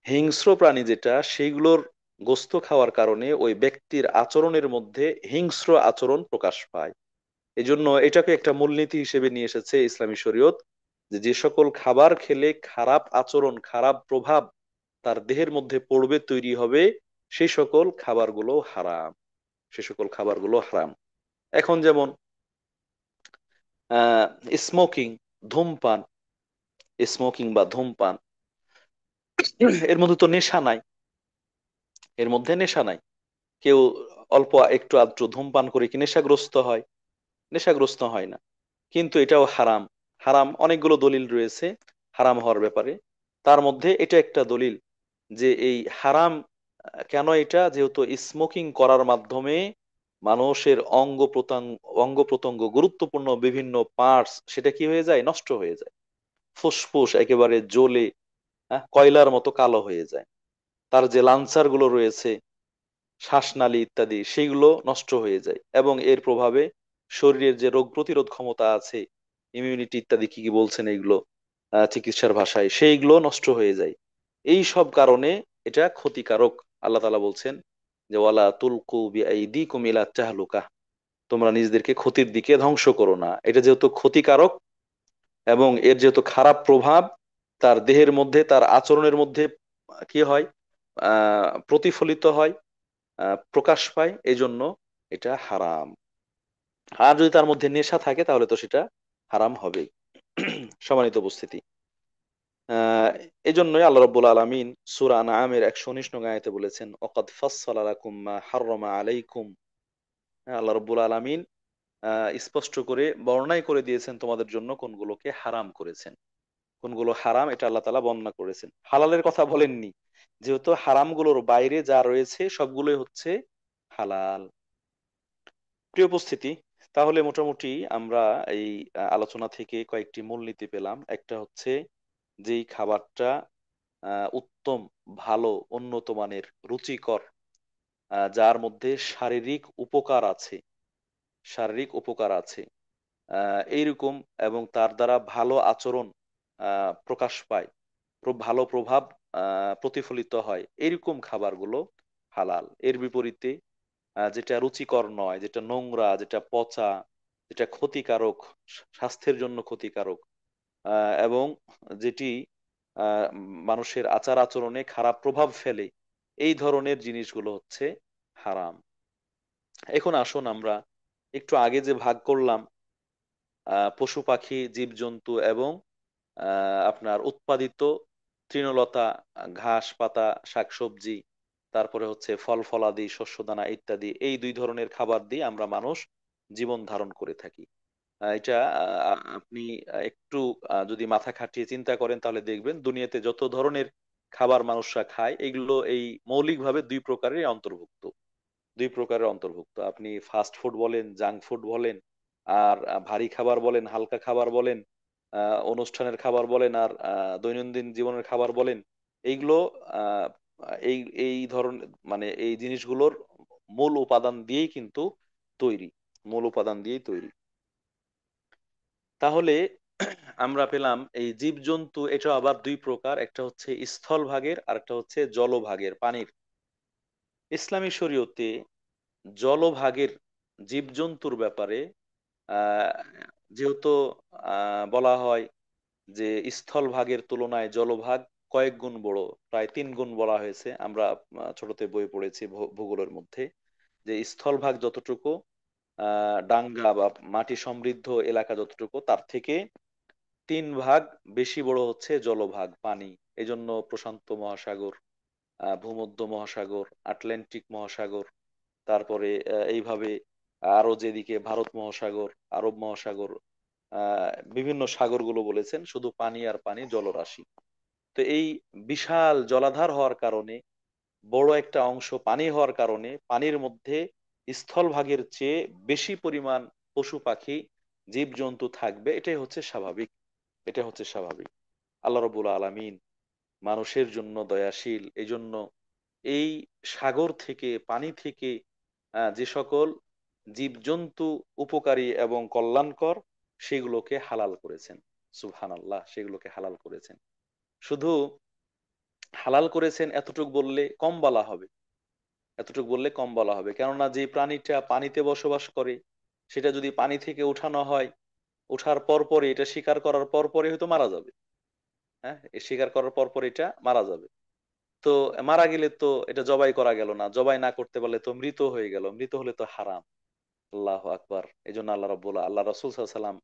হিংস্র প্রাণী যেটা, সেইগুলোর গোস্ত খাওয়ার কারণে ওই ব্যক্তির আচরণের মধ্যে হিংস্র আচরণ প্রকাশ পায়। এই জন্য এটাকে একটা মূলনীতি হিসেবে নিয়ে এসেছে ইসলামী শরীয়ত, যে যে সকল খাবার খেলে খারাপ আচরণ, খারাপ প্রভাব তার দেহের মধ্যে পড়বে, তৈরি হবে, সেই সকল খাবারগুলো হারাম, সে সকল খাবারগুলো হারাম। এখন যেমন আহ স্মোকিং, ধূমপান, স্মোকিং বা ধূমপান, এর মধ্যে তো নেশা নাই, এর মধ্যে নেশা নাই। কেউ অল্প একটু আধটু ধূমপান করে কি নেশাগ্রস্ত হয়? নেশাগ্রস্ত হয় না। কিন্তু এটাও হারাম। হারাম অনেকগুলো দলিল রয়েছে হারাম হওয়ার ব্যাপারে। তার মধ্যে এটা একটা দলিল, যে এই হারাম কেন এটা, যেহেতু স্মোকিং করার মাধ্যমে মানুষের অঙ্গ প্রত্যঙ্গ, গুরুত্বপূর্ণ বিভিন্ন পার্টস, সেটা কি হয়ে যায়, নষ্ট হয়ে যায়। ফুসফুস একেবারে জ্বলে কয়লার মতো কালো হয়ে যায়। তার যে লাঞ্চার গুলো রয়েছে, শ্বাসনালী ইত্যাদি, সেগুলো নষ্ট হয়ে যায়, এবং এর প্রভাবে শরীরের যে রোগ প্রতিরোধ ক্ষমতা আছে, ইমিউনিটি ইত্যাদি কি কি বলছেন এগুলো চিকিৎসার ভাষায়, সেইগুলো নষ্ট হয়ে যায়। এই সব কারণে এটা ক্ষতিকারক। আল্লাহ তাআলা বলছেন যে ওয়ালা তুলকু বিআইদিকুম ইলা তাহলুকা, তোমরা নিজেদেরকে ক্ষতির দিকে ধ্বংস করো না। এটা যেহেতু ক্ষতিকারক এবং এর যেহেতু খারাপ প্রভাব তার দেহের মধ্যে, তার আচরণের মধ্যে কি হয়, প্রতিফলিত হয়, প্রকাশ পায়, এই জন্য এটা হারাম। আর যদি তার মধ্যে নেশা থাকে তাহলে তো সেটা হারাম হবেই। সম্মানিত উপস্থিতি, আহ এই জন্যই আল্লাহ রাব্বুল আলামিন সূরা আনআমের ১১৯ নং আয়াতে বলেছেন ওয়াকাদ ফাসসালা লাকুম মা হাররামা আলাইকুম। হ্যাঁ, আল্লাহ রাব্বুল আলামিন স্পষ্ট করে বর্ণনাই করে দিয়েছেন তোমাদের জন্য কোনগুলোকে হারাম করেছেন, কোনগুলো হারাম এটা আল্লাহ তাআলা বর্ণনা করেছেন, হালালের কথা বলেননি। যেহেতু হারামগুলোর বাইরে যা রয়েছে সবগুলোই হচ্ছে হালাল। প্রিয় উপস্থিতি, তাহলে মোটামুটি আমরা এই আলোচনা থেকে কয়েকটি মূলনীতি পেলাম। একটা হচ্ছে যেই খাবারটা উত্তম, ভালো, উন্নত মানের, রুচিকর, যার মধ্যে শারীরিক উপকার আছে, শারীরিক উপকার আছে, এইরকম, এবং তার দ্বারা ভালো আচরণ প্রকাশ পায়, ভালো প্রভাব প্রতিফলিত হয়, এরকম খাবারগুলো হালাল। এর বিপরীতে যেটা রুচিকর নয়, যেটা নোংরা, যেটা পচা, যেটা ক্ষতিকারক, স্বাস্থ্যের জন্য ক্ষতিকারক, এবং যেটি মানুষের আচার আচরণে খারাপ প্রভাব ফেলে, এই ধরনের জিনিসগুলো হচ্ছে হারাম। এখন আসুন আমরা একটু আগে যে ভাগ করলাম পশু পাখি, জীবজন্তু এবং আপনার উৎপাদিত তৃণলতা, ঘাস পাতা, শাকসবজি, তারপরে হচ্ছে ফল ফলাদি, শস্যদানা ইত্যাদি, এই দুই ধরনের খাবার দিয়ে আমরা মানুষ জীবন ধারণ করে থাকি। এটা আপনি একটু যদি মাথা খাটিয়ে চিন্তা করেন তাহলে দেখবেন দুনিয়াতে যত ধরনের খাবার মানুষরা খায় এগুলো এই মৌলিকভাবে দুই প্রকারের অন্তর্ভুক্ত। দুই প্রকারের অন্তর্ভুক্ত, আপনি ফাস্ট ফুড বলেন, জাঙ্ক ফুড বলেন, আর ভারী খাবার বলেন, হালকা খাবার বলেন, অনুষ্ঠানের খাবার বলেন, আর দৈনন্দিন জীবনের খাবার বলেন, এইগুলো আহ, এই এই ধরনের, মানে এই জিনিসগুলোর মূল উপাদান দিয়েই কিন্তু তৈরি, মূল উপাদান দিয়েই তৈরি। তাহলে আমরা পেলাম এই জীবজন্তু এটা আবার দুই প্রকার, একটা হচ্ছে স্থল ভাগের আর একটা হচ্ছে জলভাগের, পানির। ইসলামী শরীয়তে জলভাগের জীবজন্তুর ব্যাপারে আহ যেহেতু বলা হয় যে স্থলভাগের তুলনায় জলভাগ কয়েক গুণ বড়, প্রায় 3 গুণ বলা হয়েছে। আমরা ছোটতে বই পড়েছি ভূগোলের মধ্যে, যে স্থলভাগ যতটুকু ডাঙ্গা বা মাটি সমৃদ্ধ এলাকা যতটুকু, তার থেকে 3 ভাগ বেশি বড় হচ্ছে জলভাগ, পানি। এজন্য প্রশান্ত মহাসাগর, ভূমধ্য মহাসাগর, আটলান্টিক মহাসাগর, তারপরে এইভাবে আরো যেদিকে ভারত মহাসাগর, আরব মহাসাগর, বিভিন্ন সাগরগুলো বলেছেন, শুধু পানি আর পানি, জলরাশি। তো এই বিশাল জলাধার হওয়ার কারণে, বড় একটা অংশ পানি হওয়ার কারণে, পানির মধ্যে স্থলভাগের চেয়ে বেশি পরিমাণ পশু পাখি, জীবজন্তু থাকবে, এটাই হচ্ছে স্বাভাবিক। এটা হচ্ছে স্বাভাবিক। আল্লাহ রবুল আলামিন মানুষের জন্য দয়াশীল, এই জন্য এই সাগর থেকে, পানি থেকে যে সকল জীবজন্তু উপকারী এবং কল্যাণকর, সেগুলোকে হালাল করেছেন। সুবহানাল্লাহ, সেগুলোকে হালাল করেছেন। শুধু হালাল করেছেন এতটুক বললে কম বলা হবে, এতটুক বললে কম বলা হবে। কেননা যে প্রাণীটা পানিতে বসবাস করে, সেটা যদি পানি থেকে উঠানো হয়, ওঠার পর পরে, এটা শিকার করার পর পরে হয়তো মারা যাবে। হ্যাঁ, এই শিকার করার পর পর এটা মারা যাবে। তো মারা গেলে তো এটা জবাই করা গেল না, জবাই না করতে পারলে তো মৃত হয়ে গেল, মৃত হলে তো হারাম। আল্লাহ আকবার। এই জন্য আল্লাহ রাসূল সাল্লাল্লাহু আলাইহি সাল্লাম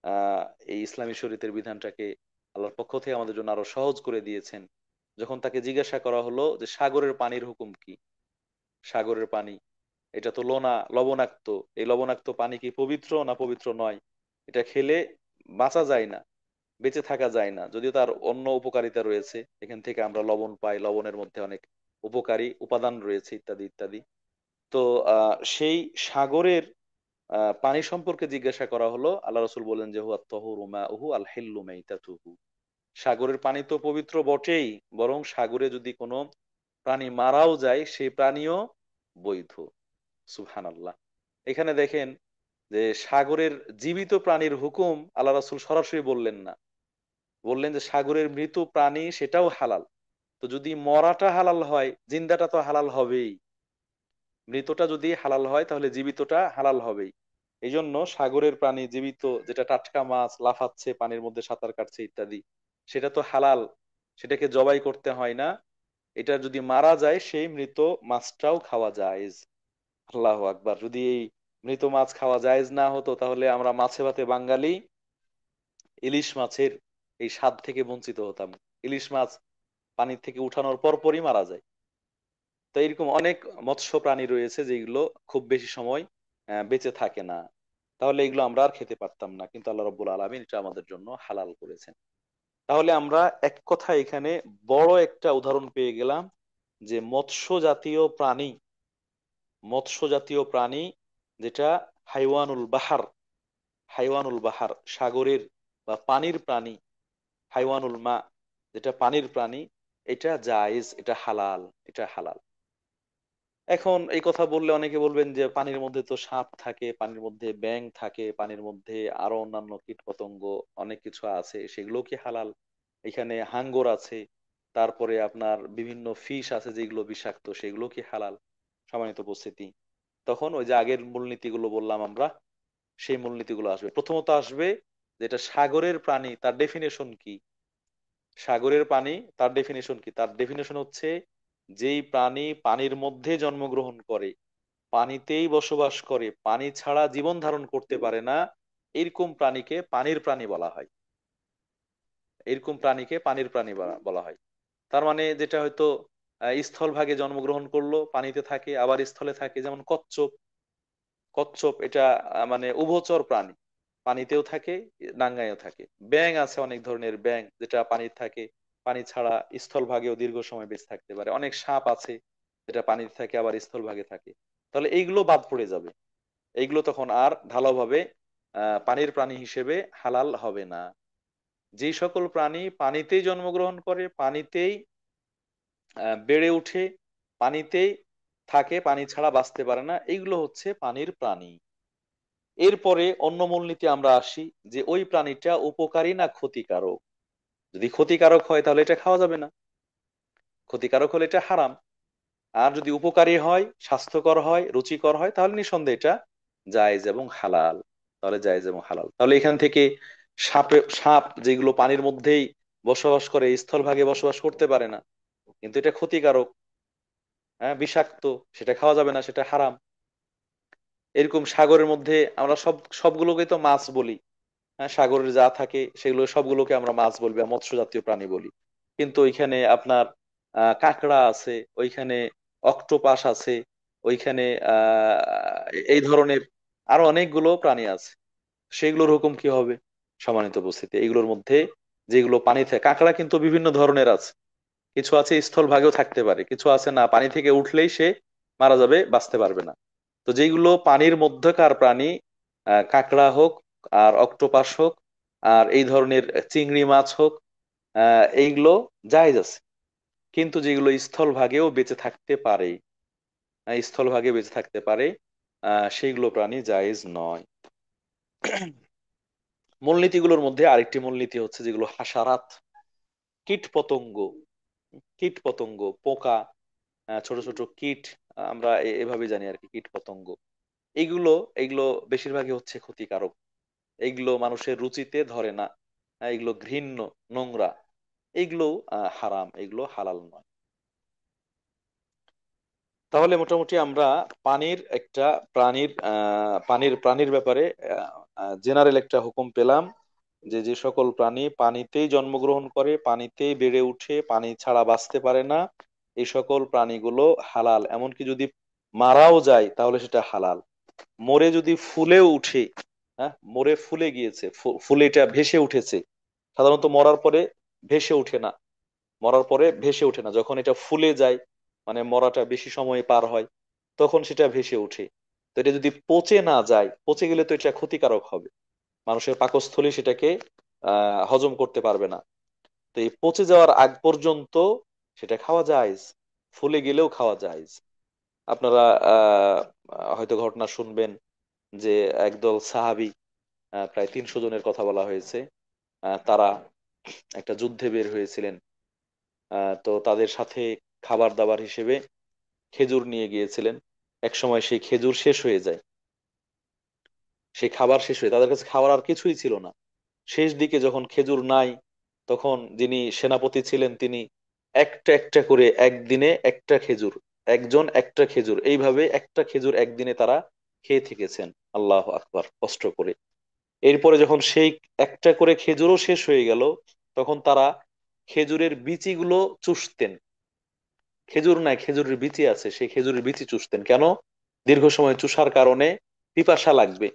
আহ এই ইসলামী শরীয়তের বিধানটাকে আল্লাহর পক্ষ থেকে আমাদের জন্য আরো সহজ করে দিয়েছেন। যখন তাকে জিজ্ঞাসা করা হলো যে সাগরের পানির হুকুম কি, সাগরের পানি, এটা তো লবণাক্ত, এই লবণাক্ত পানি কি পবিত্র না পবিত্র নয়? এটা খেলে বাঁচা যায় না, বেঁচে থাকা যায় না, যদিও তার অন্য উপকারিতা রয়েছে। এখান থেকে আমরা লবণ পাই, লবণের মধ্যে অনেক উপকারী উপাদান রয়েছে, ইত্যাদি ইত্যাদি। তো সেই সাগরের পানি সম্পর্কে জিজ্ঞাসা করা হলো, আল্লাহ রসুল বলেন যে হুয়া তহুরু মাউহু আল হিল্লু মাইতাতুহু। সাগরের পানি তো পবিত্র বটেই, বরং সাগরে যদি কোনো প্রাণী মারাও যায়, সেই প্রাণীও বৈধ। সুবহানাল্লাহ। এখানে দেখেন যে সাগরের জীবিত প্রাণীর হুকুম আল্লাহ রাসূল সরাসরি বললেন না, বললেন যে সাগরের মৃত প্রাণী সেটাও হালাল। তো যদি মরাটা হালাল হয়, জিন্দাটা তো হালাল হবেই। মৃতটা যদি হালাল হয়, তাহলে জীবিতটা হালাল হবেই। এই জন্য সাগরের প্রাণী, জীবিত, যেটা টাটকা মাছ লাফাচ্ছে পানির মধ্যে, সাঁতার কাটছে ইত্যাদি, সেটা তো হালাল, সেটাকে জবাই করতে হয় না। এটা যদি মারা যায়, সেই মৃত মাছটাও খাওয়া যায়। আল্লাহু আকবার। যদি এই মৃত মাছ খাওয়া জায়েজ না হতো, তাহলে আমরা মাছে ভাতে বাঙালি ইলিশ মাছের এই স্বাদ থেকে বঞ্চিত হতাম। ইলিশ মাছ পানি থেকে উঠানোর পর পরই মারা যায়। তো এরকম অনেক মৎস্য প্রাণী রয়েছে যেগুলো খুব বেশি সময় বেঁচে থাকে না। তাহলে এগুলো আমরা আর খেতে পারতাম না, কিন্তু আল্লাহ রাব্বুল আলামিন এটা আমাদের জন্য হালাল করেছেন। তাহলে আমরা এক কথা এখানে বড় একটা উদাহরণ পেয়ে গেলাম, যে মৎস্য জাতীয় প্রাণী, যেটা হাইওয়ানুল বাহার, হাইওয়ানুল বাহার সাগরের বা পানির প্রাণী, হাইওয়ানুল মা যেটা পানির প্রাণী, এটা জায়েজ, এটা হালাল, এটা হালাল। এখন এই কথা বললে অনেকে বলবেন যে পানির মধ্যে তো সাপ থাকে, পানির মধ্যে ব্যাঙ থাকে, পানির মধ্যে আরো অন্যান্য কীট পতঙ্গ অনেক কিছু আছে, সেগুলো কি হালাল? এখানে হাঙ্গর আছে, তারপরে আপনার বিভিন্ন ফিশ আছে যেগুলো বিষাক্ত, সেগুলো কি হালাল? সম্মানিত উপস্থিতি, তখন ওই যে আগের মূলনীতিগুলো বললাম আমরা, সেই মূলনীতিগুলো আসবে। প্রথমত আসবে যেটা সাগরের প্রাণী, তার ডেফিনেশন কি। সাগরের পানি, তার ডেফিনেশন কি? তার ডেফিনেশন হচ্ছে যেই প্রাণী পানির মধ্যে জন্মগ্রহণ করে, পানিতেই বসবাস করে, পানি ছাড়া জীবন ধারণ করতে পারে না, এরকম প্রাণীকে পানির প্রাণী বলা হয়। এরকম প্রাণীকে পানির প্রাণী বলা হয়। তার মানে যেটা হয়তো স্থলভাগে জন্মগ্রহণ করলো, পানিতে থাকে, আবার স্থলে থাকে, যেমন কচ্ছপ। কচ্ছপ এটা মানে উভচর প্রাণী, পানিতেও থাকে, ডাঙায়ও থাকে। ব্যাঙ আছে, অনেক ধরনের ব্যাঙ যেটা পানিতে থাকে, পানি ছাড়া স্থলভাগেও দীর্ঘ সময় বেঁচে থাকতে পারে। অনেক সাপ আছে যেটা পানিতে থাকে আবার স্থলভাগে থাকে। তাহলে এইগুলো বাদ পড়ে যাবে, এইগুলো তখন আর ভালোভাবে পানির প্রাণী হিসেবে হালাল হবে না। যেই সকল প্রাণী পানিতেই জন্মগ্রহণ করে, পানিতেই বেড়ে উঠে, পানিতেই থাকে, পানি ছাড়া বাঁচতে পারে না, এইগুলো হচ্ছে পানির প্রাণী। এরপরে অন্য মূলনীতি আমরা আসি, যে ওই প্রাণীটা উপকারী না ক্ষতিকারক। যদি ক্ষতিকারক হয় তাহলে এটা খাওয়া যাবে না, ক্ষতিকারক হলে এটা হারাম। আর যদি উপকারী হয়, স্বাস্থ্যকর হয়, রুচিকর হয়, তাহলে নিঃসন্দেহে এটা জায়েজ এবং হালাল। তাহলে জায়েজ এবং হালাল, তাহলে এখান থেকে সাপ যেগুলো পানির মধ্যেই বসবাস করে, স্থলভাগে বসবাস করতে পারে না, কিন্তু এটা ক্ষতিকারক, হ্যাঁ বিষাক্ত, সেটা খাওয়া যাবে না, সেটা হারাম। এরকম সাগরের মধ্যে আমরা সবগুলোকে তো মাছ বলি, হ্যাঁ সাগরের যা থাকে সেগুলো সবগুলোকে আমরা মাছ বলবি বা মৎস্য জাতীয় প্রাণী বলি। কিন্তু ওইখানে আপনার কাঁকড়া আছে, ওইখানে অক্টোপাস আছে, ওইখানে এই ধরনের আরো অনেকগুলো প্রাণী আছে। সেগুলোর হুকুম কি হবে? সম্মানিত উপস্থিতি, এগুলোর মধ্যে যেগুলো পানিতে, কাঁকড়া কিন্তু বিভিন্ন ধরনের আছে। কিছু আছে স্থল ভাগেও থাকতে পারে, কিছু আছে না পানি থেকে উঠলেই সে মারা যাবে, বাঁচতে পারবে না। তো যেগুলো পানির মধ্যকার প্রাণী, কাঁকড়া হোক আর অক্টোপাস হোক আর এই ধরনের চিংড়ি মাছ হোক, এইগুলো জায়েজ আছে। কিন্তু যেগুলো স্থল ভাগেও বেঁচে থাকতে পারে, স্থল ভাগে বেঁচে থাকতে পারে, সেইগুলো প্রাণী জায়েজ নয়। মূলনীতিগুলোর মধ্যে আরেকটি মূলনীতি হচ্ছে, যেগুলো হাসারাত, কীট পতঙ্গ, কীট পতঙ্গ পোকা, ছোট ছোট কীট, আমরা এভাবে জানি আর কি, কীট পতঙ্গ, এগুলো এগুলো বেশিরভাগই হচ্ছে ক্ষতিকারক। এগুলো মানুষের রুচিতে ধরে না, এগুলো ঘৃণ্য, নোংরা, এগুলো হারাম, এগুলো হালাল নয়। তাহলে মোটামুটি আমরা পানির একটা প্রাণীর ব্যাপারে জেনারেল একটা হুকুম পেলাম, যে যে সকল প্রাণী পানিতেই জন্মগ্রহণ করে, পানিতেই বেড়ে উঠে, পানি ছাড়া বাঁচতে পারে না, এই সকল প্রাণীগুলো হালাল। এমনকি যদি মারাও যায় তাহলে সেটা হালাল। মরে যদি ফুলেও উঠে, হ্যাঁ মরে ফুলে গিয়েছে, ফুলে এটা ভেসে উঠেছে, সাধারণত মরার পরে ভেসে উঠে না, যখন এটা ফুলে যায়, মানে মরাটা বেশি সময় পার হয়, তখন সেটা ভেসে ওঠে। তো এটা যদি পচে না যায়, পচে গেলে তো এটা ক্ষতিকারক হবে, মানুষের পাকস্থলী সেটাকে হজম করতে পারবে না। তো এই পচে যাওয়ার আগ পর্যন্ত সেটা খাওয়া যায়, ফুলে গেলেও খাওয়া যায়। আপনারা হয়তো ঘটনা শুনবেন যে একদল সাহাবী, প্রায় 300 জনের কথা বলা হয়েছে, তারা একটা যুদ্ধে বের হয়েছিলেন। তো তাদের সাথে খাবার দাবার হিসেবে খেজুর নিয়ে গিয়েছিলেন। এক সময় সেই খেজুর শেষ হয়ে যায়, সেই খাবার শেষ হয়ে, তাদের কাছে খাবার আর কিছুই ছিল না। শেষ দিকে যখন খেজুর নাই, তখন যিনি সেনাপতি ছিলেন তিনি একটা একটা করে একদিনে একটা খেজুর, একজন একটা খেজুর, এইভাবে একটা খেজুর একদিনে তারা খেয়ে থেকেছেন। আল্লাহ আকবার, কষ্ট করে। এরপরে যখন সেই একটা করে খেজুরও শেষ হয়ে গেল, তখন তারা খেজুরের বিচিগুলো চুষতেন। খেজুর নাই, খেজুরের বিচি আছে, সেই খেজুরের বিচি চুষতেন কেন? দীর্ঘ সময় চুষার কারণে পিপাসা লাগবে,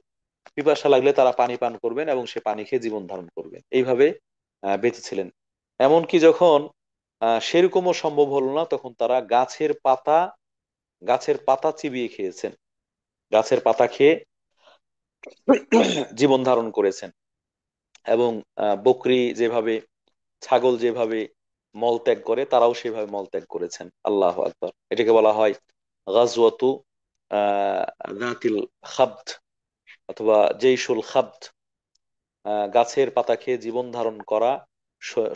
পিপাসা লাগলে তারা পানি পান করবেন এবং সে পানি খেয়ে জীবন ধারণ করবেন, এইভাবে বেঁচেছিলেন। এমনকি যখন সেরকমও সম্ভব হলো না, তখন তারা গাছের পাতা চিবিয়ে খেয়েছেন, গাছের পাতা খেয়ে জীবন ধারণ করেছেন। এবং বকরি যেভাবে, ছাগল যেভাবে মল ত্যাগ করে, তারাও সেভাবে মল ত্যাগ করেছেন। আল্লাহ আকবার, এটাকে বলা হয় গাজওয়াতু আহ যাতিল খাবত, অথবা জেইশুল খাবত, গাছের পাতা খেয়ে জীবন ধারণ করা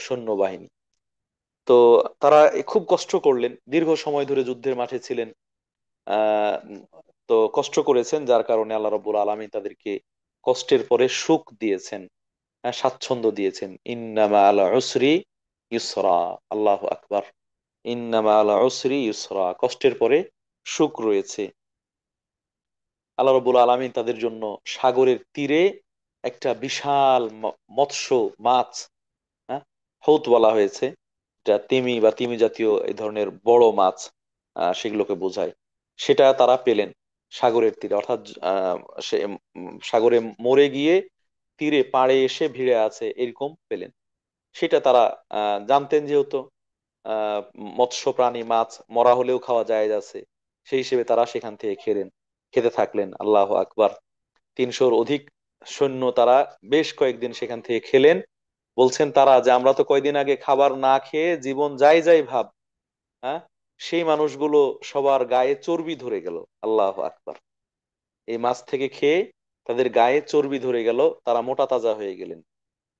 সৈন্যবাহিনী। তো তারা খুব কষ্ট করলেন, দীর্ঘ সময় ধরে যুদ্ধের মাঠে ছিলেন, আহ তো কষ্ট করেছেন, যার কারণে আল্লাহ রাব্বুল আলামিন তাদেরকে কষ্টের পরে সুখ দিয়েছেন, স্বাচ্ছন্দ্য দিয়েছেন। ইন্নামা আল উসরি ইউসরা, আল্লাহু আকবার, ইন্নামা আল উসরি ইউসরা, কষ্টের পরে সুখ রয়েছে। আল্লাহ রাব্বুল আলামিন তাদের জন্য সাগরের তীরে একটা বিশাল মৎস্য মাছ, হ্যাঁ হৌত বলা হয়েছে, এটা তিমি বা তিমি জাতীয় এই ধরনের বড় মাছ, সেগুলোকে বোঝায়, সেটা তারা পেলেন সাগরের তীরে, অর্থাৎ সে সাগরে মরে গিয়ে তীরে পাড়ে এসে ভিড়ে আছে এরকম পেলেন। সেটা তারা জানতেন, যেহেতু আহ মৎস্য প্রাণী মাছ মরা হলেও খাওয়া যায় আছে, সেই হিসেবে তারা সেখান থেকে খেতে থাকলেন। আল্লাহ আকবার, 300-র অধিক সৈন্য তারা বেশ কয়েকদিন সেখান থেকে খেলেন। বলছেন তারা যে আমরা তো কয়দিন আগে খাবার না খেয়ে জীবন যাই যাই ভাব, হ্যাঁ সেই মানুষগুলো সবার গায়ে চর্বি ধরে গেল। আল্লাহ আকবার, এই মাছ থেকে খেয়ে তাদের গায়ে চর্বি ধরে গেল, তারা মোটা তাজা হয়ে গেলেন।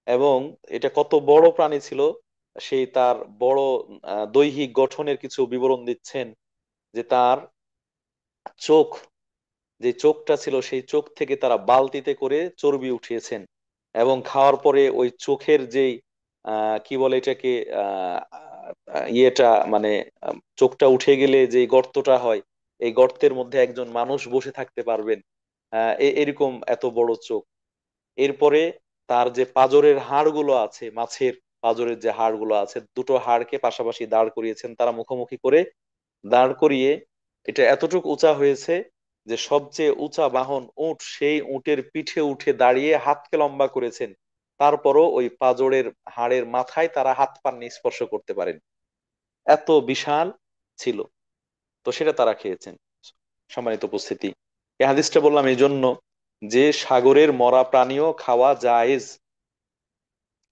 এবং এটা কত বড় প্রাণী ছিল, সেই তার বড় দৈহিক গঠনের কিছু বিবরণ দিচ্ছেন, যে তার চোখ যে চোখটা ছিল সেই চোখ থেকে তারা বালতিতে করে চর্বি উঠিয়েছেন, এবং খাওয়ার পরে ওই চোখের যেই কি বলে এটাকে, ইয়েটা মানে চোখটা উঠে গেলে যে গর্তটা হয়, এই গর্তের মধ্যে একজন মানুষ বসে থাকতে পারবেন, এরকম এত বড় চোখ। এরপরে তার যে পাঁজরের হাড়গুলো আছে, মাছের পাঁজরের যে হাড়গুলো আছে, দুটো হাড়কে পাশাপাশি দাঁড় করিয়েছেন তারা মুখোমুখি করে, দাঁড় করিয়ে এটা এতটুকু উঁচা হয়েছে যে সবচেয়ে উঁচা বাহন উট, সেই উটের পিঠে উঠে দাঁড়িয়ে হাতকে লম্বা করেছেন, তারপরও ওই পাঁজরের হাড়ের মাথায় তারা হাত পাননি স্পর্শ করতে পারেন, এত বিশাল ছিল। তো সেটা তারা খেয়েছেন। সম্মানিত উপস্থিতি, এই হাদিসটা বললাম এই জন্য যে সাগরের মরা প্রাণীও খাওয়া জায়েজ,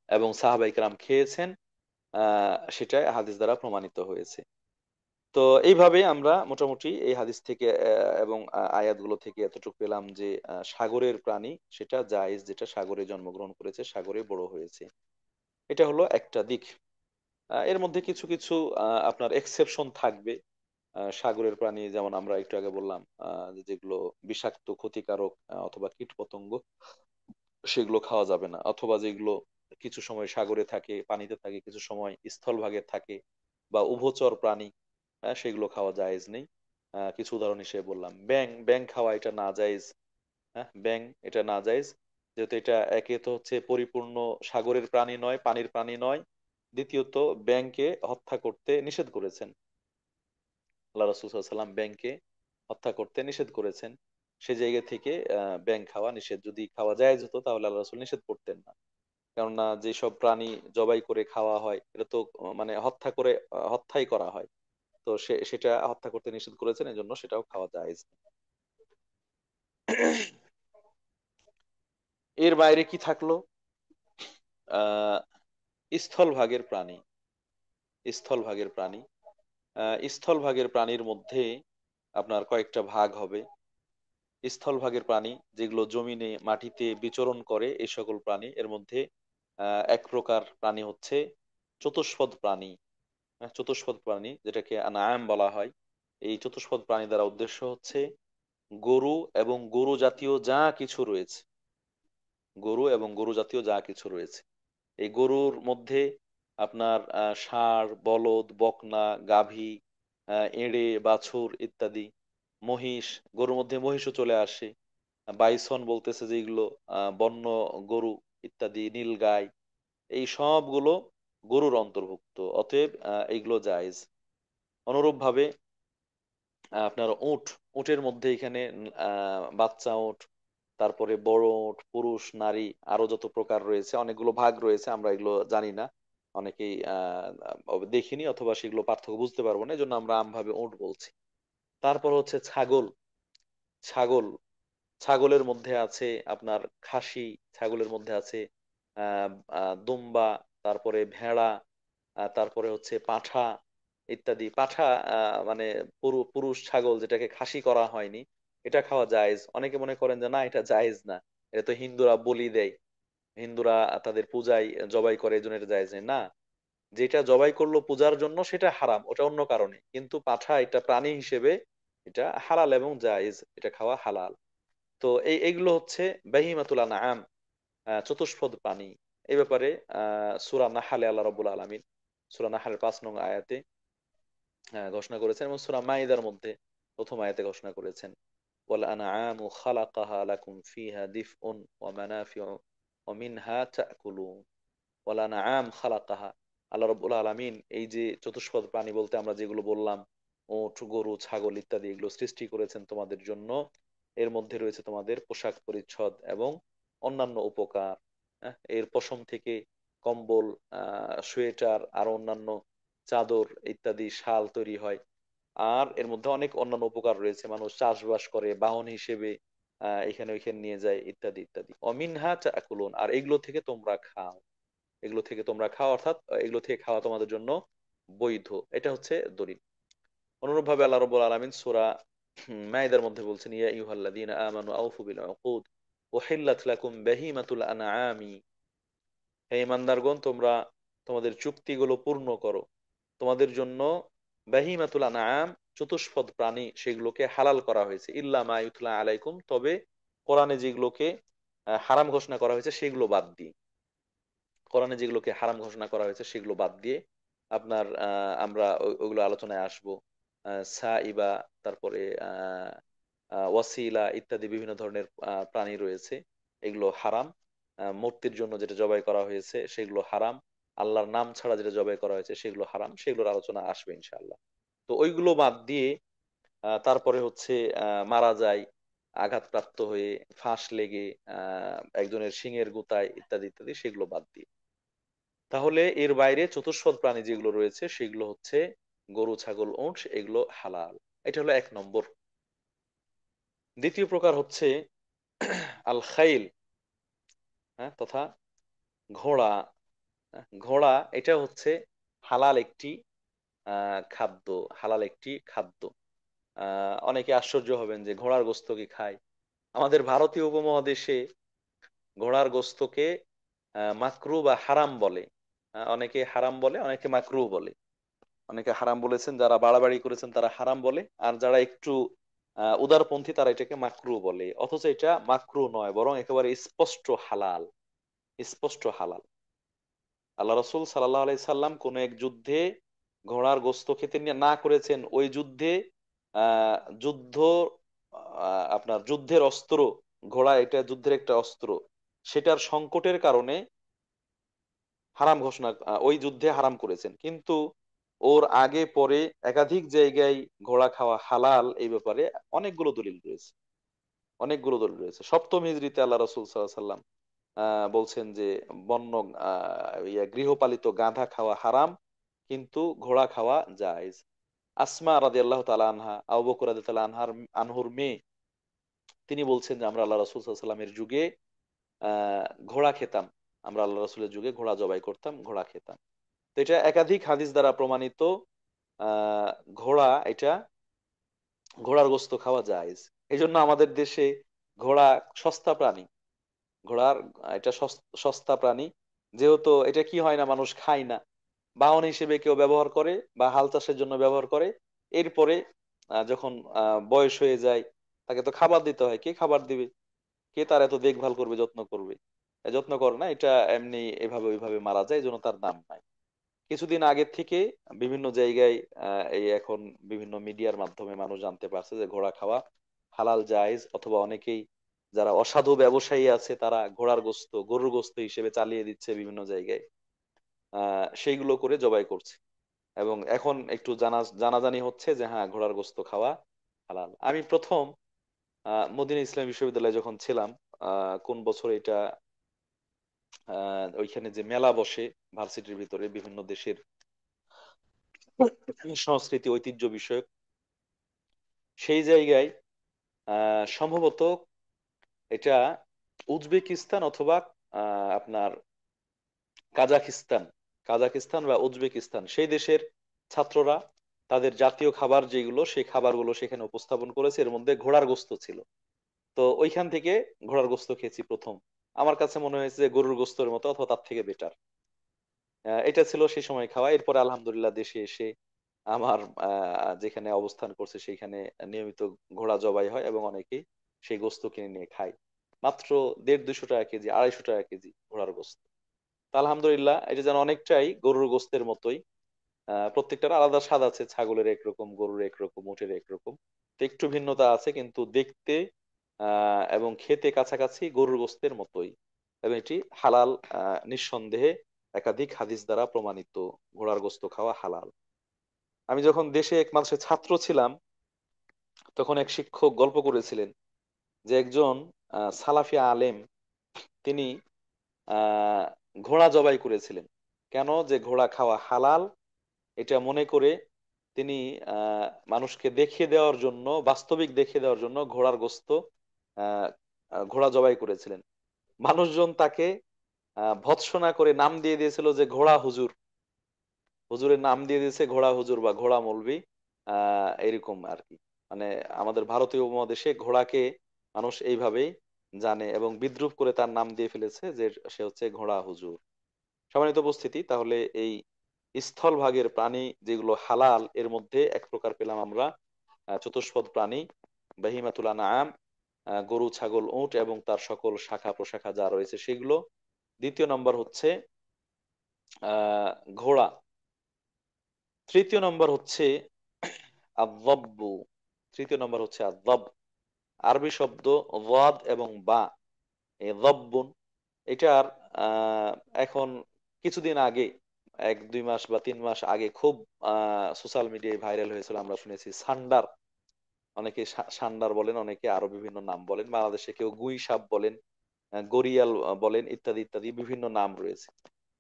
এবং সাহাবাই কেরাম খেয়েছেন, সেটা হাদিস দ্বারা প্রমাণিত হয়েছে। তো এইভাবে আমরা মোটামুটি এই হাদিস থেকে এবং আয়াতগুলো থেকে এতটুকু পেলাম যে সাগরের প্রাণী সেটা জায়েজ, যেটা সাগরে জন্মগ্রহণ করেছে, সাগরে বড় হয়েছে। এটা হলো একটা দিক। এর মধ্যে কিছু কিছু আপনার এক্সেপশন থাকবে। সাগরের প্রাণী যেমন আমরা একটু আগে বললাম, যেগুলো বিষাক্ত ক্ষতিকারক অথবা কীটপতঙ্গ, সেগুলো খাওয়া যাবে না, অথবা যেগুলো কিছু সময় সাগরে থাকে, পানিতে থাকে, কিছু সময় স্থলভাগে থাকে, বা উভচর প্রাণী, সেগুলো খাওয়া জায়েজ নেই। কিছু উদাহরণ হিসেবে বললাম, ব্যাং, ব্যাং খাওয়া এটা না জায়েজ। হ্যাঁ, ব্যাং এটা না জায়েজ, যেহেতু এটা একে তো হচ্ছে পরিপূর্ণ সাগরের প্রাণী নয়, পানির প্রাণী নয়, দ্বিতীয়ত ব্যাংকে হত্যা করতে নিষেধ করেছেন। আল্লাহ রাসূল সাল্লাল্লাহু আলাইহি ওয়াসাল্লাম ব্যাংকে হত্যা করতে নিষেধ করেছেন। সে জায়গা থেকে ব্যাং খাওয়া নিষেধ। যদি খাওয়া জায়েজ হতো তাহলে আল্লাহ রাসূল নিষেধ করতেন না। কেননা যেসব প্রাণী জবাই করে খাওয়া হয় এটা তো মানে হত্যা করে, হত্যাই করা হয়। তো সেটা হত্যা করতে নিষেধ করেছেন, এই জন্য সেটাও খাওয়া জায়েজ। এর বাইরে কি থাকলো? আহ স্থলভাগের প্রাণী, স্থলভাগের প্রাণী, স্থলভাগের প্রাণীর মধ্যে আপনার কয়েকটা ভাগ হবে। স্থলভাগের প্রাণী যেগুলো জমিনে মাটিতে বিচরণ করে, এই সকল প্রাণী এর মধ্যে এক প্রকার প্রাণী হচ্ছে চতুষ্পদ প্রাণী। চতুষ্পদ প্রাণী যেটাকে আনায়াম বলা হয়। এই চতুষ্পদ প্রাণী দ্বারা উদ্দেশ্য হচ্ছে গরু এবং গরু জাতীয় যা কিছু রয়েছে, গরু এবং গরু জাতীয় যা কিছু রয়েছে। এই গরুর মধ্যে আপনার ষাঁড়, বলদ, বকনা, গাভী, এঁড়ে, বাছুর ইত্যাদি, মহিষ, গরুর মধ্যে মহিষও চলে আসে, বাইসন বলতেছে যেগুলো বন্য গরু ইত্যাদি, নীলগাই, এই সবগুলো গরুর অন্তর্ভুক্ত, অতএব এইগুলো জায়েজ। অনুরূপ ভাবে আপনার উট, উটের মধ্যে এখানে বাচ্চা উট, তারপরে বড় উট, পুরুষ নারী, আরো যত প্রকার রয়েছে, অনেকগুলো ভাগ রয়েছে, আমরা এগুলো জানি না, অনেকেই দেখিনি, অথবা সেগুলো পার্থক্য বুঝতে পারবো না, এই জন্য আমরা আমভাবে উট বলছি। তারপর হচ্ছে ছাগল, ছাগল, ছাগলের মধ্যে আছে আপনার খাসি, ছাগলের মধ্যে আছে আহ দুম্বা, তারপরে ভেড়া, তারপরে হচ্ছে পাঠা ইত্যাদি। পাঠা মানে পুরুষ ছাগল যেটাকে খাসি করা হয়নি, এটা খাওয়া জায়েজ। অনেকে মনে করেন যে না এটা জায়েজ না, এটা তো হিন্দুরা বলি দেয়, হিন্দুরা তাদের পূজায় জবাই করে, এই জন্য এটা জায়েজ নেই। না, যেটা জবাই করলো পূজার জন্য সেটা হারাম, ওটা অন্য কারণে, কিন্তু পাঠা এটা প্রাণী হিসেবে এটা হালাল এবং জায়েজ, এটা খাওয়া হালাল। তো এইগুলো হচ্ছে বাহিমাতুল আনআম, চতুষ্পদ প্রাণী। এই ব্যাপারে সূরা নাহালে আল্লাহ রাব্বুল আলামিন সূরা নাহালের ৫ নং আয়াতে ঘোষণা করেছেন, এবং সূরা মাইদার মধ্যে প্রথম আয়াতে ঘোষণা করেছেন, ওয়াল আনআমু খালাকাহা লাকুম ফিহা দিফউন ওয়া মানাফিউ ওয়া মিনহা তাকুলুন। ওয়াল আনআম খালাকাহা, আল্লাহ রাব্বুল আলামিন এই যে চতুষ্পদ প্রাণী বলতে আমরা যেগুলো বললাম, উট, গরু, ছাগল ইত্যাদি, এগুলো সৃষ্টি করেছেন তোমাদের জন্য। এর মধ্যে রয়েছে তোমাদের পোশাক পরিচ্ছদ এবং অন্যান্য উপকার। এর পশম থেকে কম্বল, সোয়েটার আর অন্যান্য চাদর ইত্যাদি, শাল তৈরি হয়। আর এর মধ্যে অনেক অন্যান্য উপকার রয়েছে, মানুষ চাষবাস করে, বাহন হিসেবে এখানে ওইখানে নিয়ে যায় ইত্যাদি ইত্যাদি। অমিনহা তাকুলুন, আর এগুলো থেকে তোমরা খাও, এগুলো থেকে তোমরা খাও, অর্থাৎ এগুলো থেকে খাওয়া তোমাদের জন্য বৈধ। এটা হচ্ছে দলিল। অনুরূপভাবে আল্লাহ রাব্বুল আলামিন সূরা মাইদার মধ্যে বলছেন, ইয়া আইয়ুহাল্লাযীনা আমানু আউফু বিল উকুদ উহিল্লাত লাকুম বাহিমাতুল আনআমি। হে ঈমানদারগণ, তোমরা তোমাদের চুক্তিগুলো পূর্ণ করো, তোমাদের জন্য বাহিমাতুল আনআম চতুষ্পদ প্রাণী সেগুলোকে হালাল করা হয়েছে, ইল্লা মা ইউতলা আলাইকুম, তবে কোরআনে যেগুলোকে হারাম ঘোষণা করা হয়েছে সেগুলো বাদ দিয়ে, কোরআনে যেগুলোকে হারাম ঘোষণা করা হয়েছে সেগুলো বাদ দিয়ে আপনার আমরা ওগুলো আলোচনায় আসবো। সাইবা, তারপরে ওয়াসিলা ইত্যাদি বিভিন্ন ধরনের প্রাণী রয়েছে, এগুলো হারাম। মূর্তির জন্য যেটা জবাই করা হয়েছে সেগুলো হারাম। আল্লাহর নাম ছাড়া যেটা জবাই করা হয়েছে সেগুলো হারাম, সেগুলোর আলোচনা আসবে ইনশাআল্লাহ। তো ওইগুলো বাদ দিয়ে তারপরে হচ্ছে মারা যায় আঘাতপ্রাপ্ত হয়ে, ফাঁস লেগে, একজনের শিঙের গুতায় ইত্যাদি ইত্যাদি, সেগুলো বাদ দিয়ে। তাহলে এর বাইরে চতুষ্পদ প্রাণী যেগুলো রয়েছে সেগুলো হচ্ছে গরু, ছাগল, উট, এগুলো হালাল। এটা হলো এক নম্বর। দ্বিতীয় প্রকার হচ্ছে আল খাইল, হ্যাঁ, তথা ঘোড়া। ঘোড়া এটা হচ্ছে হালাল একটি খাদ্য, হালাল একটি খাদ্য। অনেকে আশ্চর্য হবেন যে ঘোড়ার গোশত কি খায়। আমাদের ভারতীয় উপমহাদেশে ঘোড়ার গোশতকে মাকরু বা হারাম বলে। অনেকে হারাম বলে, অনেকে মাকরু বলে। অনেকে হারাম বলেছেন, যারা বাড়াবাড়ি করেছেন তারা হারাম বলে, আর যারা একটু উদারপন্থী তারা এটাকে মাকরু বলে। অথচ এটা মাকরু নয়, বরং একেবারে স্পষ্ট হালাল, স্পষ্ট হালাল। আল্লাহ রসুল সাল্লাহ আলাই সাল্লাম কোন এক যুদ্ধে ঘোড়ার গোশত খেতে না করেছেন, ওই যুদ্ধে যুদ্ধ আপনার যুদ্ধের অস্ত্র, ঘোড়া এটা যুদ্ধের একটা অস্ত্র, সেটার সংকটের কারণে হারাম ঘোষণা, ওই যুদ্ধে হারাম করেছেন। কিন্তু ওর আগে পরে একাধিক জায়গায় ঘোড়া খাওয়া হালাল এই ব্যাপারে অনেকগুলো দলিল রয়েছে, অনেকগুলো দলিল রয়েছে। সপ্তম হিজরিতে আল্লাহ রসুল সাল্লাল্লাহু আলাইহি সাল্লাম বলছেন যে বন্য গৃহপালিত গাধা খাওয়া হারাম, কিন্তু ঘোড়া খাওয়া জায়েজ। আসমা রাদিয়াল্লাহু তাআলা আনহা, আবু বকর রাদিয়াল্লাহু তাআলা আনহুর মেয়ে, তিনি বলছেন যে আমরা আল্লাহ রাসূল সাল্লাল্লাহু আলাইহি সাল্লামের যুগে ঘোড়া খেতাম, আমরা আল্লাহ রাসূলের যুগে ঘোড়া জবাই করতাম, ঘোড়া খেতাম। তো এটা একাধিক হাদিস দ্বারা প্রমাণিত। আহ ঘোড়া এটা, ঘোড়ার গোশত খাওয়া জায়েজ। এই জন্য আমাদের দেশে ঘোড়া সস্তা প্রাণী। ঘোড়ার এটা সস্তা প্রাণী, যেহেতু এটা কি হয় না, মানুষ খায় না, বাহন হিসেবে কেউ ব্যবহার করে বা হাল চাষের জন্য ব্যবহার করে। এরপরে যখন বয়স হয়ে যায়, তাকে তো খাবার দিতে হয়, কে খাবার দিবে, কে তার এত দেখভাল করবে, যত্ন করবে? যত্ন করে না, এটা এমনি এভাবে ওইভাবে মারা যায়, এই জন্য তার দাম নাই। কিছুদিন আগে থেকে বিভিন্ন জায়গায় এই এখন বিভিন্ন মিডিয়ার মাধ্যমে মানুষ জানতে পারছে যে ঘোড়া খাওয়া হালাল জায়েজ, অথবা অনেকেই যারা অসাধু ব্যবসায়ী আছে তারা ঘোড়ার গোশত, গরুর গোশত হিসেবে চালিয়ে দিচ্ছে বিভিন্ন জায়গায়, সেইগুলো করে জবাই করছে। এবং এখন একটু জানাজানি হচ্ছে যে হ্যাঁ, ঘোড়ার গোশত খাওয়া হালাল। আমি প্রথম মদিনা ইসলাম বিশ্ববিদ্যালয়ে যখন ছিলাম, কোন বছর এটা, ওইখানে যে মেলা বসে ভার্সিটির ভিতরে বিভিন্ন দেশের সংস্কৃতি ঐতিহ্য বিষয়ক, সেই জায়গায় সম্ভবত এটা উজবেকিস্তান অথবা আপনার কাজাকিস্তান, কাজাকিস্তান বা উজবেকিস্তান, সেই দেশের ছাত্ররা তাদের জাতীয় খাবার যেগুলো, সেই খাবারগুলো সেখানে উপস্থাপন করেছে, এর মধ্যে ঘোড়ার গোশত ছিল। তো ওইখান থেকে ঘোড়ার গোশত খেয়েছি প্রথম। আমার কাছে মনে হয়েছে যে গরুর গোশতের মতো অথবা তার থেকে বেটার। এটা ছিল সেই সময় খাওয়া। এরপরে আলহামদুলিল্লাহ দেশে এসে আমার যেখানে অবস্থান করছে সেইখানে নিয়মিত ঘোড়া জবাই হয় এবং অনেকেই সেই গোশত কিনে নিয়ে খায়। মাত্র 150-200 টাকা কেজি, 250 টাকা কেজি ঘোড়ার গোশত। তা আলহামদুলিল্লাহ, এটা যেন অনেকটাই গরুর গোশতের মতোই। প্রত্যেকটার আলাদা স্বাদ আছে, ছাগলের একরকম, গরুর একরকম, উটের একরকম। তো একটু ভিন্নতা আছে, কিন্তু দেখতে এবং খেতে কাছাকাছি গরুর গোশতের মতোই। এবং এটি হালাল, নিঃসন্দেহে একাধিক হাদিস দ্বারা প্রমাণিত, ঘোড়ার গোশত খাওয়া হালাল। আমি যখন দেশে 1 মাসের ছাত্র ছিলাম, তখন এক শিক্ষক গল্প করেছিলেন যে একজন সালাফি আলেম, তিনি আহ ঘোড়া জবাই করেছিলেন। কেন? যে ঘোড়া খাওয়া হালাল এটা মনে করে তিনি মানুষকে দেখিয়ে দেওয়ার জন্য, বাস্তবিক দেখিয়ে দেওয়ার জন্য ঘোড়ার গোশত, আহ ঘোড়া জবাই করেছিলেন। মানুষজন তাকে ভৎসনা করে নাম দিয়ে দিয়েছিল যে ঘোড়া হুজুর। হুজুরের নাম দিয়ে দিয়েছে ঘোড়া হুজুর বা ঘোড়া মৌলবি, এরকম আর কি। মানে আমাদের ভারতীয় উপমহাদেশে ঘোড়াকে মানুষ এইভাবেই জানে এবং বিদ্রূপ করে তার নাম দিয়ে ফেলেছে যে সে হচ্ছে ঘোড়া হুজুর। সম্মানিত উপস্থিতি, তাহলে এই স্থল ভাগের প্রাণী যেগুলো হালাল, এর মধ্যে এক প্রকার পেলাম আমরা চতুষ্পদ প্রাণী, বাহিমাতুল আনআম, গরু ছাগল উট এবং তার সকল শাখা প্রশাখা যা রয়েছে সেগুলো। দ্বিতীয় নম্বর হচ্ছে আহ ঘোড়া। তৃতীয় নম্বর হচ্ছে আযযাব্বু। তৃতীয় নম্বর হচ্ছে আযযাব, আরবি শব্দ যাদ এবং বা, এই যাব্বুন এটার আহ, এখন কিছুদিন আগে, 1-2 মাস বা 3 মাস আগে খুব সোশ্যাল মিডিয়ায় ভাইরাল হয়েছিল, আমরা শুনেছি সান্ডার। অনেকে সান্ডার বলেন, অনেকে আরো বিভিন্ন নাম বলেন, বাংলাদেশে কেউ গুই সাপ বলেন, গরিয়াল বলেন, ইত্যাদি ইত্যাদি বিভিন্ন নাম রয়েছে।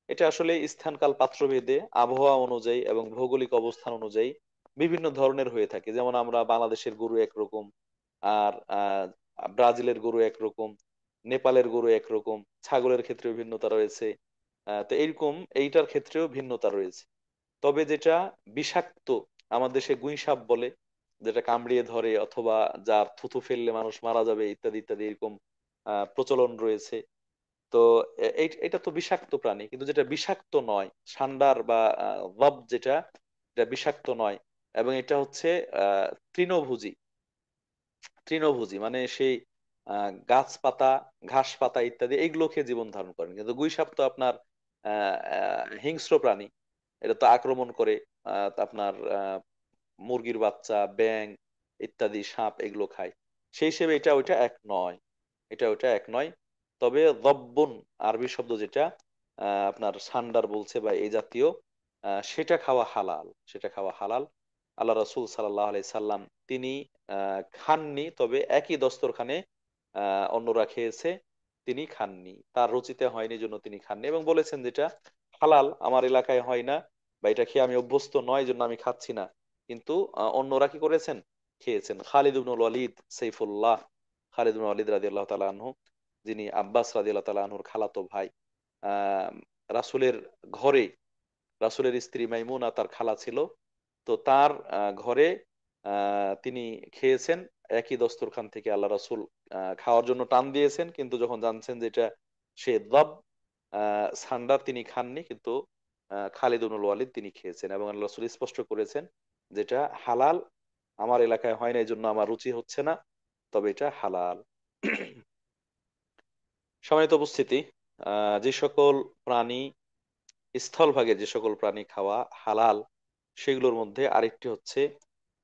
এটা আসলে স্থানকাল পাত্রভেদে, আবহাওয়া অনুযায়ী এবং ভৌগোলিক অবস্থান অনুযায়ী বিভিন্ন ধরনের হয়ে থাকে। যেমন আমরা বাংলাদেশের গরু একরকম, আর ব্রাজিলের গরু একরকম, নেপালের গরু একরকম, ছাগলের ক্ষেত্রেও ভিন্নতা রয়েছে। তো এইরকম এইটার ক্ষেত্রেও ভিন্নতা রয়েছে। তবে যেটা বিষাক্ত, আমাদের দেশে গুই সাপ বলে, যেটা কামড়িয়ে ধরে অথবা যার থুথু ফেললে মানুষ মারা যাবে ইত্যাদি ইত্যাদি এরকম প্রচলন রয়েছে। তো এটা তো বিষাক্ত প্রাণী, কিন্তু যেটা বিষাক্ত নয়, সান্ডার বা বব যেটা, এটা বিষাক্ত নয়। এবং এটা হচ্ছে তৃণভোজী। তৃণভোজী মানে সেই গাছপাতা, ঘাস পাতা ইত্যাদি এইগুলো খেয়ে জীবন ধারণ করেন। কিন্তু গুই সাপ তো আপনার হিংস্র প্রাণী, এটা তো আক্রমণ করে আপনার মুরগির বাচ্চা, ব্যাঙ ইত্যাদি, সাপ এগুলো খায়। সেই হিসেবে এটা ওইটা এক নয়, এটা ওইটা এক নয়। তবে দব্বুন, আরবি শব্দ যেটা আপনার সান্ডার বলছে বা এই জাতীয়, সেটা খাওয়া হালাল, সেটা খাওয়া হালাল। আল্লাহ রাসূল সাল্লাল্লাহু আলাইহি সাল্লাম তিনি খাননি, তবে একই দস্তরখানে অন্যরা খেয়েছে, তিনি খাননি, তার রুচিতে হয়নি জন্য তিনি খাননি, এবং বলেছেন যেটা হালাল আমার এলাকায় হয় না, বা এটা খেয়ে আমি অভ্যস্ত নয় জন্য আমি খাচ্ছি না। কিন্তু অন্যরা কি করেছেন, খেয়েছেন। খালিদ ইবনুল ওয়ালিদ সাইফুল্লাহ, খালিদ ইবনুল ওয়ালিদ রাদিয়াল্লাহু তাআলা আনহু, যিনি আব্বাস রাদিয়াল্লাহু তাআলা আনহুর খালাতো ভাই, আহ রাসূলের ঘরে, রাসূলের স্ত্রী মাইমুনা তার খালা ছিল, তো তার ঘরে তিনি খেয়েছেন একই দস্তরখান থেকে। আল্লাহ রাসূল খাওয়ার জন্য টান দিয়েছেন, কিন্তু যখন জানছেন যে এটা সে দব সান্ডার, তিনি খাননি, কিন্তু খালিদ ইবনুল ওয়ালিদ তিনি খেয়েছেন। এবং আল্লাহ রাসূল স্পষ্ট করেছেন যেটা হালাল, আমার এলাকায় হয় না এই জন্য আমার রুচি হচ্ছে না, তবে এটা হালাল। সম্মানিত উপস্থিতি, যে সকল প্রাণী, স্থলভাগে যে সকল প্রাণী খাওয়া হালাল, সেগুলোর মধ্যে আরেকটি হচ্ছে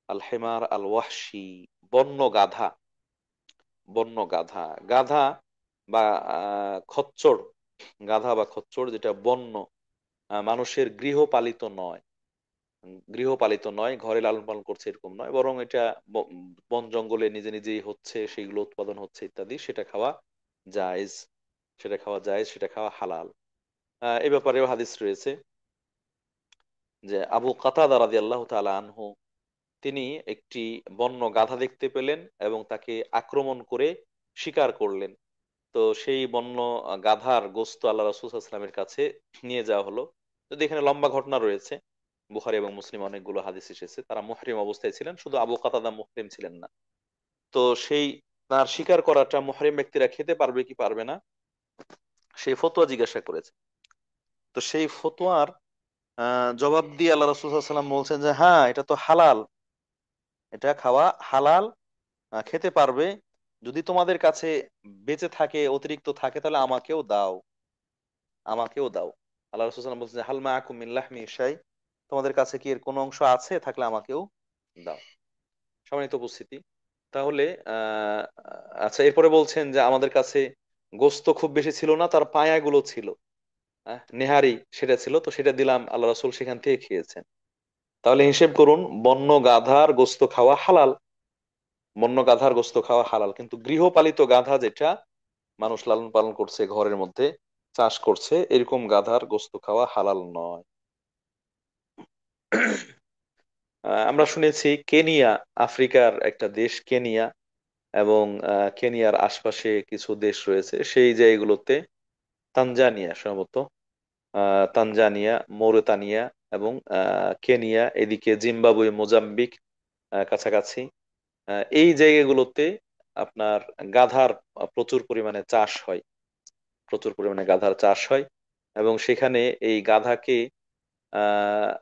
আল হেমার আল ওয়াহশি, বন্য গাধা। বন্য গাধা, গাধা বা খচ্চর, গাধা বা খচ্চর যেটা বন্য, মানুষের গৃহপালিত নয়, গৃহপালিত নয়, ঘরে লালন পালন করছে এরকম নয়, বরং এটা বন জঙ্গলে নিজে নিজেই হচ্ছে, সেগুলো উৎপাদন হচ্ছে ইত্যাদি, সেটা খাওয়া জায়েজ, সেটা খাওয়া জায়েজ, সেটা খাওয়া হালাল। এ ব্যাপারেও হাদিস রয়েছে যে আবু কাতাদা রাদিয়াল্লাহু তাআলা আনহু তিনি একটি বন্য গাধা দেখতে পেলেন এবং তাকে আক্রমণ করে শিকার করলেন। তো সেই বন্য গাধার গোশত আল্লাহ রাসূল সাল্লাল্লাহু আলাইহি ওয়াসাল্লামের কাছে নিয়ে যাওয়া হলো। যদি এখানে লম্বা ঘটনা রয়েছে, বুখারী এবং মুসলিম অনেকগুলো হাদিস এসেছে, তারা মুহরিম অবস্থায় ছিলেন, শুধু আবু কাতাদা মুহরিম ছিলেন না। তো সেই তার শিকার করাটা মুহরিম ব্যক্তিরা খেতে পারবে কি পারবে না, সেই ফতোয়া জিজ্ঞাসা করেছে। তো সেই ফতোয়ার জবাব দিয়ে আল্লাহ রাসূল সাল্লাল্লাহু আলাইহি ওয়াসাল্লাম বলছেন যে হ্যাঁ, এটা তো হালাল, এটা খাওয়া হালাল, খেতে পারবে। যদি তোমাদের কাছে বেঁচে থাকে, অতিরিক্ত থাকে, তাহলে আমাকেও দাও, আমাকেও দাও। আল্লাহ রাসূল সাল্লাল্লাহু আলাইহি ওয়াসাল্লাম বলছেন হাল মাআকুম মিন লাহমি শাই, তোমাদের কাছে কি এর কোনো অংশ আছে, থাকলে আমাকেও দাও। সম্মানিত উপস্থিতি, তাহলে আচ্ছা, এরপরে বলছেন যে আমাদের কাছে গোস্ত খুব বেশি ছিল না, তার পায়াগুলো ছিল, নেহারি সেটা ছিল, তো সেটা দিলাম, আল্লাহ রাসূল সেখান থেকে খেয়েছেন। তাহলে হিসেব করুন, বন্য গাধার গোস্ত খাওয়া হালাল, বন্য গাধার গোস্ত খাওয়া হালাল, কিন্তু গৃহপালিত গাধা যেটা মানুষ লালন পালন করছে, ঘরের মধ্যে চাষ করছে, এরকম গাধার গোস্ত খাওয়া হালাল নয়। আমরা শুনেছি কেনিয়া, আফ্রিকার একটা দেশ কেনিয়া, এবং কেনিয়ার আশপাশে কিছু দেশ রয়েছে, সেই জায়গাগুলোতে, তানজানিয়া সম্ভবত, তানজানিয়া, মৌরিতানিয়া এবং কেনিয়া, এদিকে জিম্বাবুয়ে, মোজাম্বিক কাছাকাছি, এই জায়গাগুলোতে আপনার গাধার প্রচুর পরিমাণে চাষ হয়, প্রচুর পরিমাণে গাধার চাষ হয়। এবং সেখানে এই গাধাকে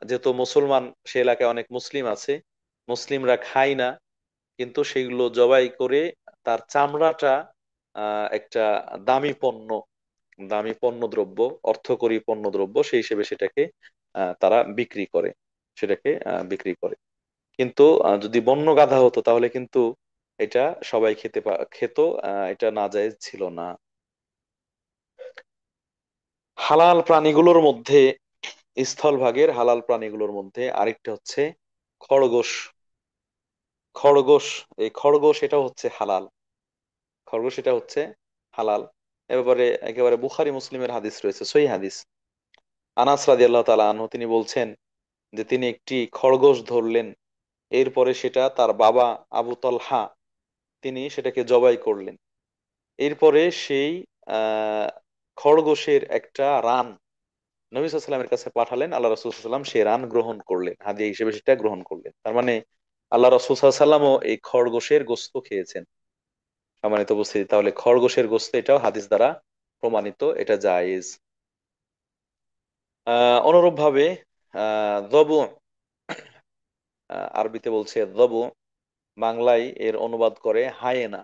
যেহেতু মুসলমান, সে এলাকায় অনেক মুসলিম আছে, মুসলিমরা খায় না, কিন্তু সেগুলো জবাই করে তার চামড়াটা একটা দামি পণ্য, দামি পণ্যদ্রব্য, অর্থকরী পণ্যদ্রব্য সেই হিসেবে সেটাকে তারা বিক্রি করে, সেটাকে বিক্রি করে। কিন্তু যদি বন্য গাধা হতো তাহলে কিন্তু এটা সবাই খেত, এটা নাজায়েজ ছিল না। হালাল প্রাণীগুলোর মধ্যে, স্থলভাগের হালাল প্রাণীগুলোর মধ্যে আরেকটা হচ্ছে খরগোশ। খরগোশ, এই খরগোশ এটা হচ্ছে হালাল, খরগোশ এটা হচ্ছে হালাল। এ ব্যাপারে একেবারে বুখারী মুসলিমের হাদিস রয়েছে, সহিহ হাদিস। আনাস রাদিয়াল্লাহু তাআলা আনহু তিনি বলছেন যে তিনি একটি খরগোশ ধরলেন, এরপরে সেটা তার বাবা আবু তলহা তিনি সেটাকে জবাই করলেন। এরপরে সেই আহ খরগোশের একটা রান নবী সাল্লাল্লাহু আলাইহি ওয়াসাল্লামের কাছে পাঠালেন, আল্লাহ রাসূল সাল্লাল্লাহু আলাইহি ওয়াসাল্লাম সেই রান গ্রহণ করলেন, হাদিয়া হিসেবে সেটা গ্রহণ করলেন। তার মানে আল্লাহ রাসূল সাল্লাল্লাহু আলাইহি ওয়াসাল্লামও এই খরগোশের গোশত খেয়েছেন। সম্মানিত উপস্থিতি, তাহলে খরগোশের গোশত এটাও হাদিস দ্বারা প্রমাণিত, এটা জায়েজ। অনুরূপভাবে যবু, আরবিতে বলছে যবু, বাংলায় এর অনুবাদ করে হায়েনা,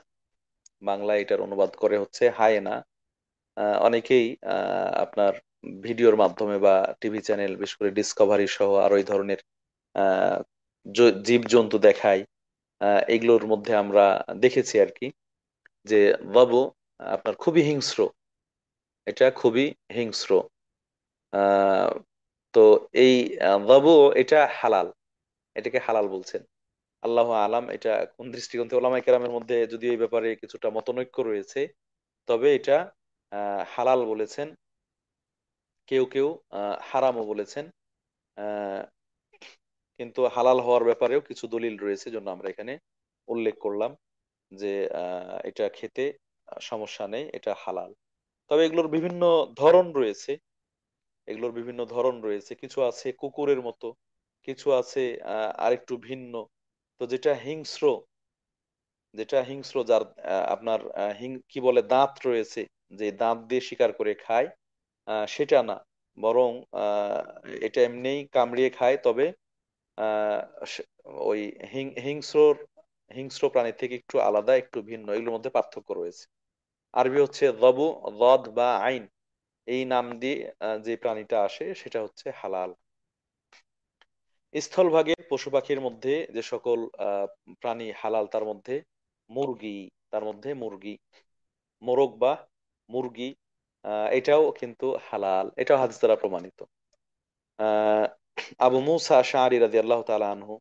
বাংলায় এটার অনুবাদ করে হচ্ছে হায়েনা। অনেকেই আপনার ভিডিওর মাধ্যমে বা টিভি চ্যানেল, বিশেষ করে ডিসকভারি সহ আরো এই ধরনের আহ, জীব জন্তু দেখায়, এগুলোর মধ্যে আমরা দেখেছি আর কি, যে বাবু আপনার খুবই হিংস্র, এটা খুবই হিংস্র। আহ, তো এই বাবু এটা হালাল, এটাকে হালাল বলছেন। আল্লাহ আলাম এটা কোন দৃষ্টিকোণ থেকে, ওলামায়ে কেরামের মধ্যে যদিও এই ব্যাপারে কিছুটা মতনৈক্য রয়েছে, তবে এটা হালাল বলেছেন, কেউ কেউ হারামও বলেছেন। আহ, কিন্তু হালাল হওয়ার ব্যাপারেও কিছু দলিল রয়েছে, জন্য আমরা এখানে উল্লেখ করলাম যে এটা খেতে সমস্যা নেই, এটা হালাল। তবে এগুলোর বিভিন্ন ধরন রয়েছে, এগুলোর বিভিন্ন ধরন রয়েছে, কিছু আছে কুকুরের মতো, কিছু আছে আরেকটু ভিন্ন। তো যেটা হিংস্র, যেটা হিংস্র যার আপনার কি বলে দাঁত রয়েছে, যে দাঁত দিয়ে শিকার করে খায়, সেটা না, বরং আহ, এটা এমনিই কামড়িয়ে খায়। তবে আহ, সে- ওই হিংস্র, হিংস্র প্রাণীর থেকে একটু আলাদা, একটু ভিন্ন, এগুলোর মধ্যে পার্থক্য রয়েছে। আরবি হচ্ছে যবু, যদ বা আইন, এই নাম দিয়ে যে প্রাণীটা আসে সেটা হচ্ছে হালাল। স্থলভাগের পশু পাখির মধ্যে যে সকল প্রাণী হালাল, তার মধ্যে মুরগি, তার মধ্যে মুরগি, মোরগ বা মুরগি, এটাও কিন্তু হালাল, এটাও হাদিস দ্বারা প্রমাণিত। আহ আবু মুসা আশআরী রাদিয়াল্লাহু তাআলা আনহু,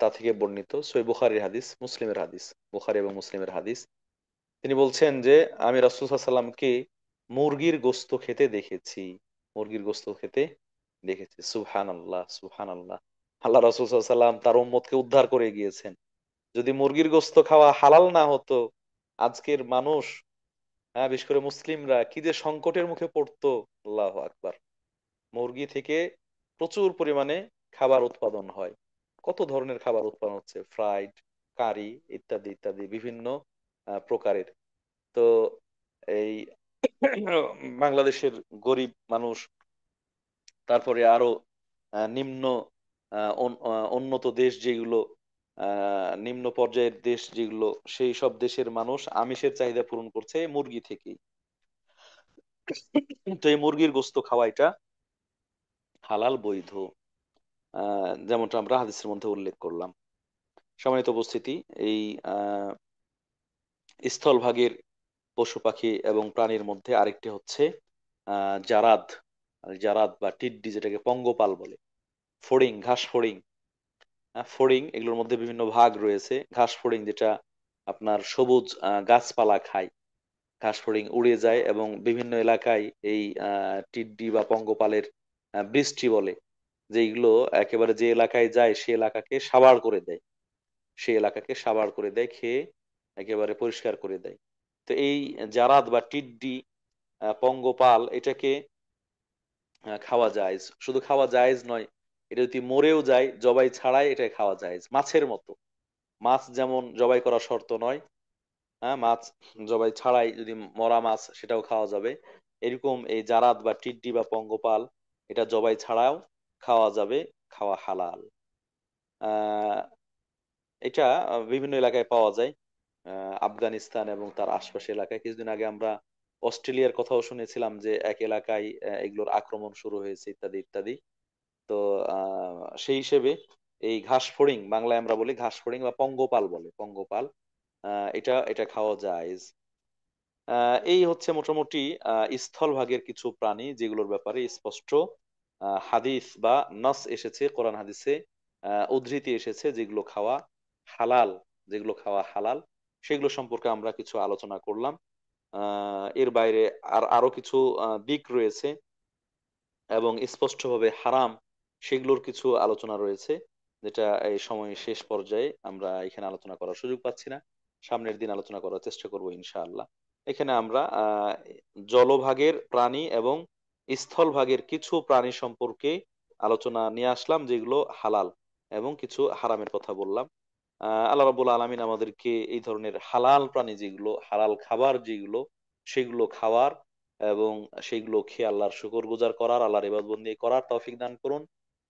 তা থেকে বর্ণিত, সহিহ বুখারীর হাদিস, মুসলিমের হাদিস, বুখারী এবং মুসলিমের হাদিস। তিনি বলছেন যে আমি রাসূল সাল্লাল্লাহু আলাইহি সাল্লামকে মুরগির গোশত খেতে দেখেছি, মুরগির গোশত খেতে দেখেছি। সুবহানাল্লাহ, সুবহানাল্লাহ। আল্লাহ রাসূল সাল্লাল্লাহু আলাইহি সাল্লাম তার উম্মতকে উদ্ধার করে গিয়েছেন। যদি মুরগির গোশত খাওয়া হালাল না হতো, আজকের মানুষ, হ্যাঁ বিশেষ করে মুসলিমরা কি যে সংকটের মুখে পড়তো। আল্লাহু আকবার। মুরগি থেকে প্রচুর পরিমাণে খাবার উৎপাদন হয়, কত ধরনের খাবার উৎপাদন হচ্ছে, ফ্রাইড, কারি, ইত্যাদি ইত্যাদি বিভিন্ন প্রকারের। তো এই বাংলাদেশের গরিব মানুষ, তারপরে আরো নিম্ন উন্নত দেশ যেগুলো, নিম্ন পর্যায়ের দেশ যেগুলো, সেই সব দেশের মানুষ আমিষের চাহিদা পূরণ করছে এই মুরগি থেকেই। তো এই মুরগির গোশত খাওয়া এটা হালাল, বৈধ, যেমনটা আমরা হাদিসের মধ্যে উল্লেখ করলাম। সম্মানিত উপস্থিতি, এই আহ স্থলভাগের পশু পাখি এবং প্রাণীর মধ্যে আরেকটি হচ্ছে জারাদ, জারাদ বা টিড্ডি, যেটাকে পঙ্গপাল বলে। ফড়িং, ঘাস ফড়িং, ফড়িং, এগুলোর মধ্যে বিভিন্ন ভাগ রয়েছে। ঘাস ফড়িং যেটা আপনার সবুজ গাছপালা খায়, ঘাস ফড়িং উড়ে যায়, এবং বিভিন্ন এলাকায় এই টিড্ডি বা পঙ্গপালের বৃষ্টি বলে, যেগুলো একেবারে যে এলাকায় যায় সে এলাকাকে সাবাড় করে দেয়, সে এলাকাকে সাবাড় করে দেয়, খেয়ে একেবারে পরিষ্কার করে দেয়। তো এই জারাদ বা টিড্ডি, পঙ্গপাল, এটাকে খাওয়া যায়। শুধু খাওয়া জায়েজ নয়, এটা যদি মরেও যায় জবাই ছাড়াই এটা খাওয়া যায়, মাছের মতো। মাছ যেমন জবাই করা শর্ত নয়, হ্যাঁ, মাছ জবাই ছাড়াই যদি মরা মাছ সেটাও খাওয়া যাবে, এরকম এই জারাদ বা টিড্ডি বা পঙ্গপাল এটা জবাই ছাড়াও খাওয়া যাবে, খাওয়া হালাল। আহ এটা বিভিন্ন এলাকায় পাওয়া যায়। আফগানিস্তান এবং তার আশপাশ এলাকায় কিছুদিন আগে আমরা অস্ট্রেলিয়ার কথাও শুনেছিলাম যে এক এলাকায় এগুলোর আক্রমণ শুরু হয়েছে ইত্যাদি ইত্যাদি। তো সেই হিসেবে এই ঘাস ফড়িং, বাংলায় আমরা বলি ঘাস ফড়িং বা পঙ্গপাল বলে, পঙ্গপাল, এটা এটা খাওয়া যায়। এই হচ্ছে মোটামুটি স্থলভাগের কিছু প্রাণী যেগুলোর ব্যাপারে স্পষ্ট হাদিস বা নস এসেছে, কোরআন হাদিসে উদ্ধৃতি এসেছে যেগুলো খাওয়া হালাল, যেগুলো খাওয়া হালাল, সেগুলো সম্পর্কে আমরা কিছু আলোচনা করলাম। এর বাইরে আরো কিছু দিক রয়েছে এবং স্পষ্টভাবে হারাম, সেগুলোর কিছু আলোচনা রয়েছে, যেটা এই সময় শেষ পর্যায়ে আমরা এখানে আলোচনা করার সুযোগ পাচ্ছি না। সামনের দিন আলোচনা করার চেষ্টা করব ইনশাআল্লাহ। এখানে আমরা জলভাগের প্রাণী এবং স্থলভাগের কিছু প্রাণী সম্পর্কে আলোচনা নিয়ে আসলাম যেগুলো হালাল, এবং কিছু হারামের কথা বললাম। আল্লাহ রাব্বুল আলামিন আমাদেরকে এই ধরনের হালাল প্রাণী যেগুলো, হালাল খাবার যেগুলো, সেগুলো খাওয়ার এবং সেগুলো খেয়ে আল্লাহর শুকরগুজার করার, আল্লাহর ইবাদত বন্দেগী করার তৌফিক দান করুন।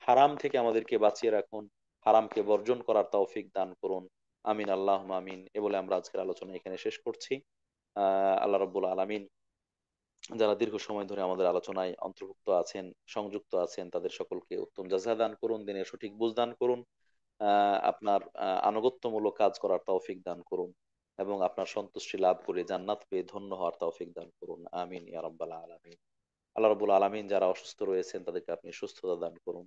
হারাম থেকে আমাদেরকে বাঁচিয়ে রাখুন, হারামকে বর্জন করার তৌফিক দান করুন। আমিন আল্লাহুম্মা আমিন। এ বলে আমরা আজকের আলোচনা এখানে শেষ করছি। আল্লাহ রাব্বুল আলামিন যারা দীর্ঘ সময় ধরে আমাদের আলোচনায় অন্তর্ভুক্ত আছেন, সংযুক্ত আছেন, তাদের সকলকে উত্তম জাযা দান করুন, দিনের সঠিক বুঝ দান করুন, আপনার আনুগত্যমূলক কাজ করার তৌফিক দান করুন, এবং আপনার সন্তুষ্টি লাভ করে জান্নাত পেয়ে ধন্য হওয়ার তৌফিক দান করুন। আমিন ইয়া রাব্বাল আলামিন। আল্লাহ রাব্বুল আলামিন যারা অসুস্থ রয়েছেন তাদেরকে আপনি সুস্থতা দান করুন,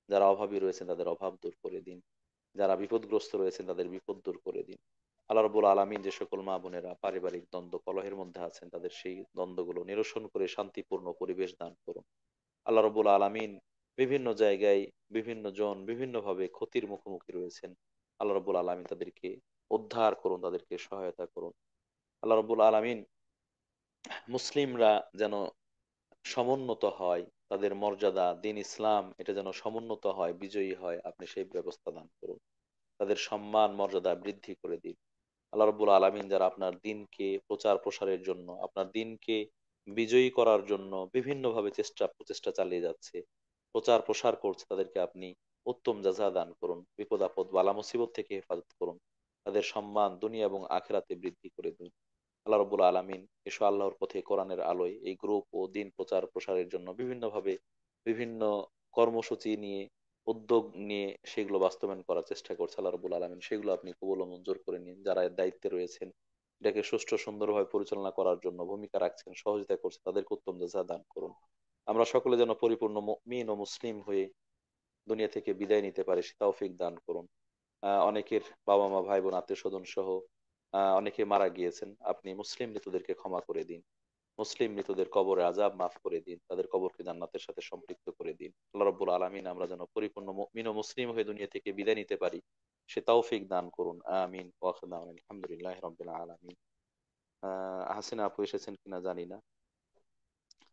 যারা অভাবী রয়েছেন তাদের অভাব দূর করে দিন, যারা বিপদগ্রস্ত রয়েছেন তাদের বিপদ দূর করে দিন। আল্লাহ রাব্বুল আলামিন যে সকল মা বোনেরা পারিবারিক দ্বন্দ্ব কলহের মধ্যে আছেন তাদের সেই দ্বন্দ্বগুলো নিরসন করে শান্তিপূর্ণ পরিবেশ দান করুন। আল্লাহ রাব্বুল আলামিন বিভিন্ন জায়গায় বিভিন্ন জন বিভিন্ন ভাবে ক্ষতির মুখোমুখি রয়েছেন, আল্লাহ রাব্বুল আলামিন তাদেরকে উদ্ধার করুন, তাদেরকে সহায়তা করুন। আল্লাহ রাব্বুল আলামিন মুসলিমরা যেন সমুন্নত হয়, তাদের মর্যাদা দিন ইসলাম এটা যেন সমুন্নত হয়, বিজয়ী হয়, আপনি সেই ব্যবস্থা দান করুন। তাদের সম্মান মর্যাদা বৃদ্ধি করে দিন। আল্লাহ রাব্বুল আলামিন যারা আপনার দিনকে প্রচার প্রসারের জন্য, আপনার দিনকে বিজয়ী করার জন্য বিভিন্নভাবে প্রচেষ্টা চালিয়ে যাচ্ছে, প্রচার প্রসার করছে, তাদেরকে আপনি উত্তম জাযা দান করুন, বিপদ আপদ বালা মুসিবত থেকে হেফাজত করুন, তাদের সম্মান দুনিয়া এবং আখিরাতে বৃদ্ধি করে দিন। আল্লাহ রাব্বুল আলামিন এসো আল্লাহর পথে কোরআনের আলোয় এই গ্রুপ ও দিন প্রচার প্রসারের জন্য বিভিন্নভাবে বিভিন্ন কর্মসূচি নিয়ে, উদ্যোগ নিয়ে সেগুলো বাস্তবায়ন করার চেষ্টা করছে, আল্লাহ রাব্বুল আলামিন সেগুলো আপনি কবুল ও মঞ্জুর করে নিন। যারা এর দায়িত্বে রয়েছেন, এটাকে সুষ্ঠু সুন্দরভাবে পরিচালনা করার জন্য ভূমিকা রাখছেন, সহযোগিতা করছে, তাদেরকে উত্তম জাযা দান করুন। আমরা সকলে যেন পরিপূর্ণ মুমিন ও মুসলিম হয়ে দুনিয়া থেকে বিদায় নিতে পারি সে তৌফিক দান করুন। অনেকের বাবা মা ভাই বোন আত্মীয় স্বজন সহ অনেকে মারা গিয়েছেন, আপনি মুসলিম মৃতদেরকে ক্ষমা করে দিন, মুসলিম মৃতদের কবরে আযাব মাফ করে দিন, তাদের কবরকে জান্নাতের সাথে সম্পৃক্ত করে দিন। আল্লাহ রাব্বুল আলামিন আমরা যেন পরিপূর্ণ মুমিন ও মুসলিম হয়ে দুনিয়া থেকে বিদায় নিতে পারি সে তৌফিক দান করুন। আমিন ওয়া আখিরু দাওয়ানা আলহামদুলিল্লাহি রাব্বিল আলামিন। হাসিনা আপু এসেছেন কিনা জানি না,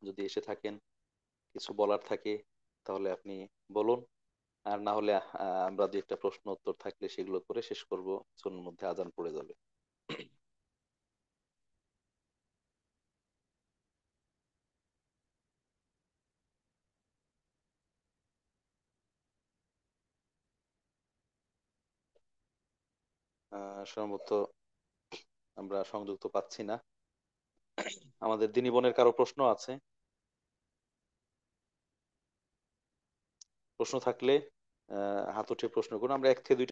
যদি এসে থাকেন কিছু বলার থাকে তাহলে আপনি বলুন, আর না হলে আমরা দু একটা প্রশ্ন উত্তর থাকলে সেগুলো করে শেষ করব, কিছুর মধ্যে আজান পড়ে যাবে। সম্ভবত আমরা সংযুক্ত পাচ্ছি না। আমাদের দিনী বোনের কারো প্রশ্ন আছে? প্রশ্ন থাকলে হাত উঠে প্রশ্ন করুন, আমরা এক থেকে দুইটা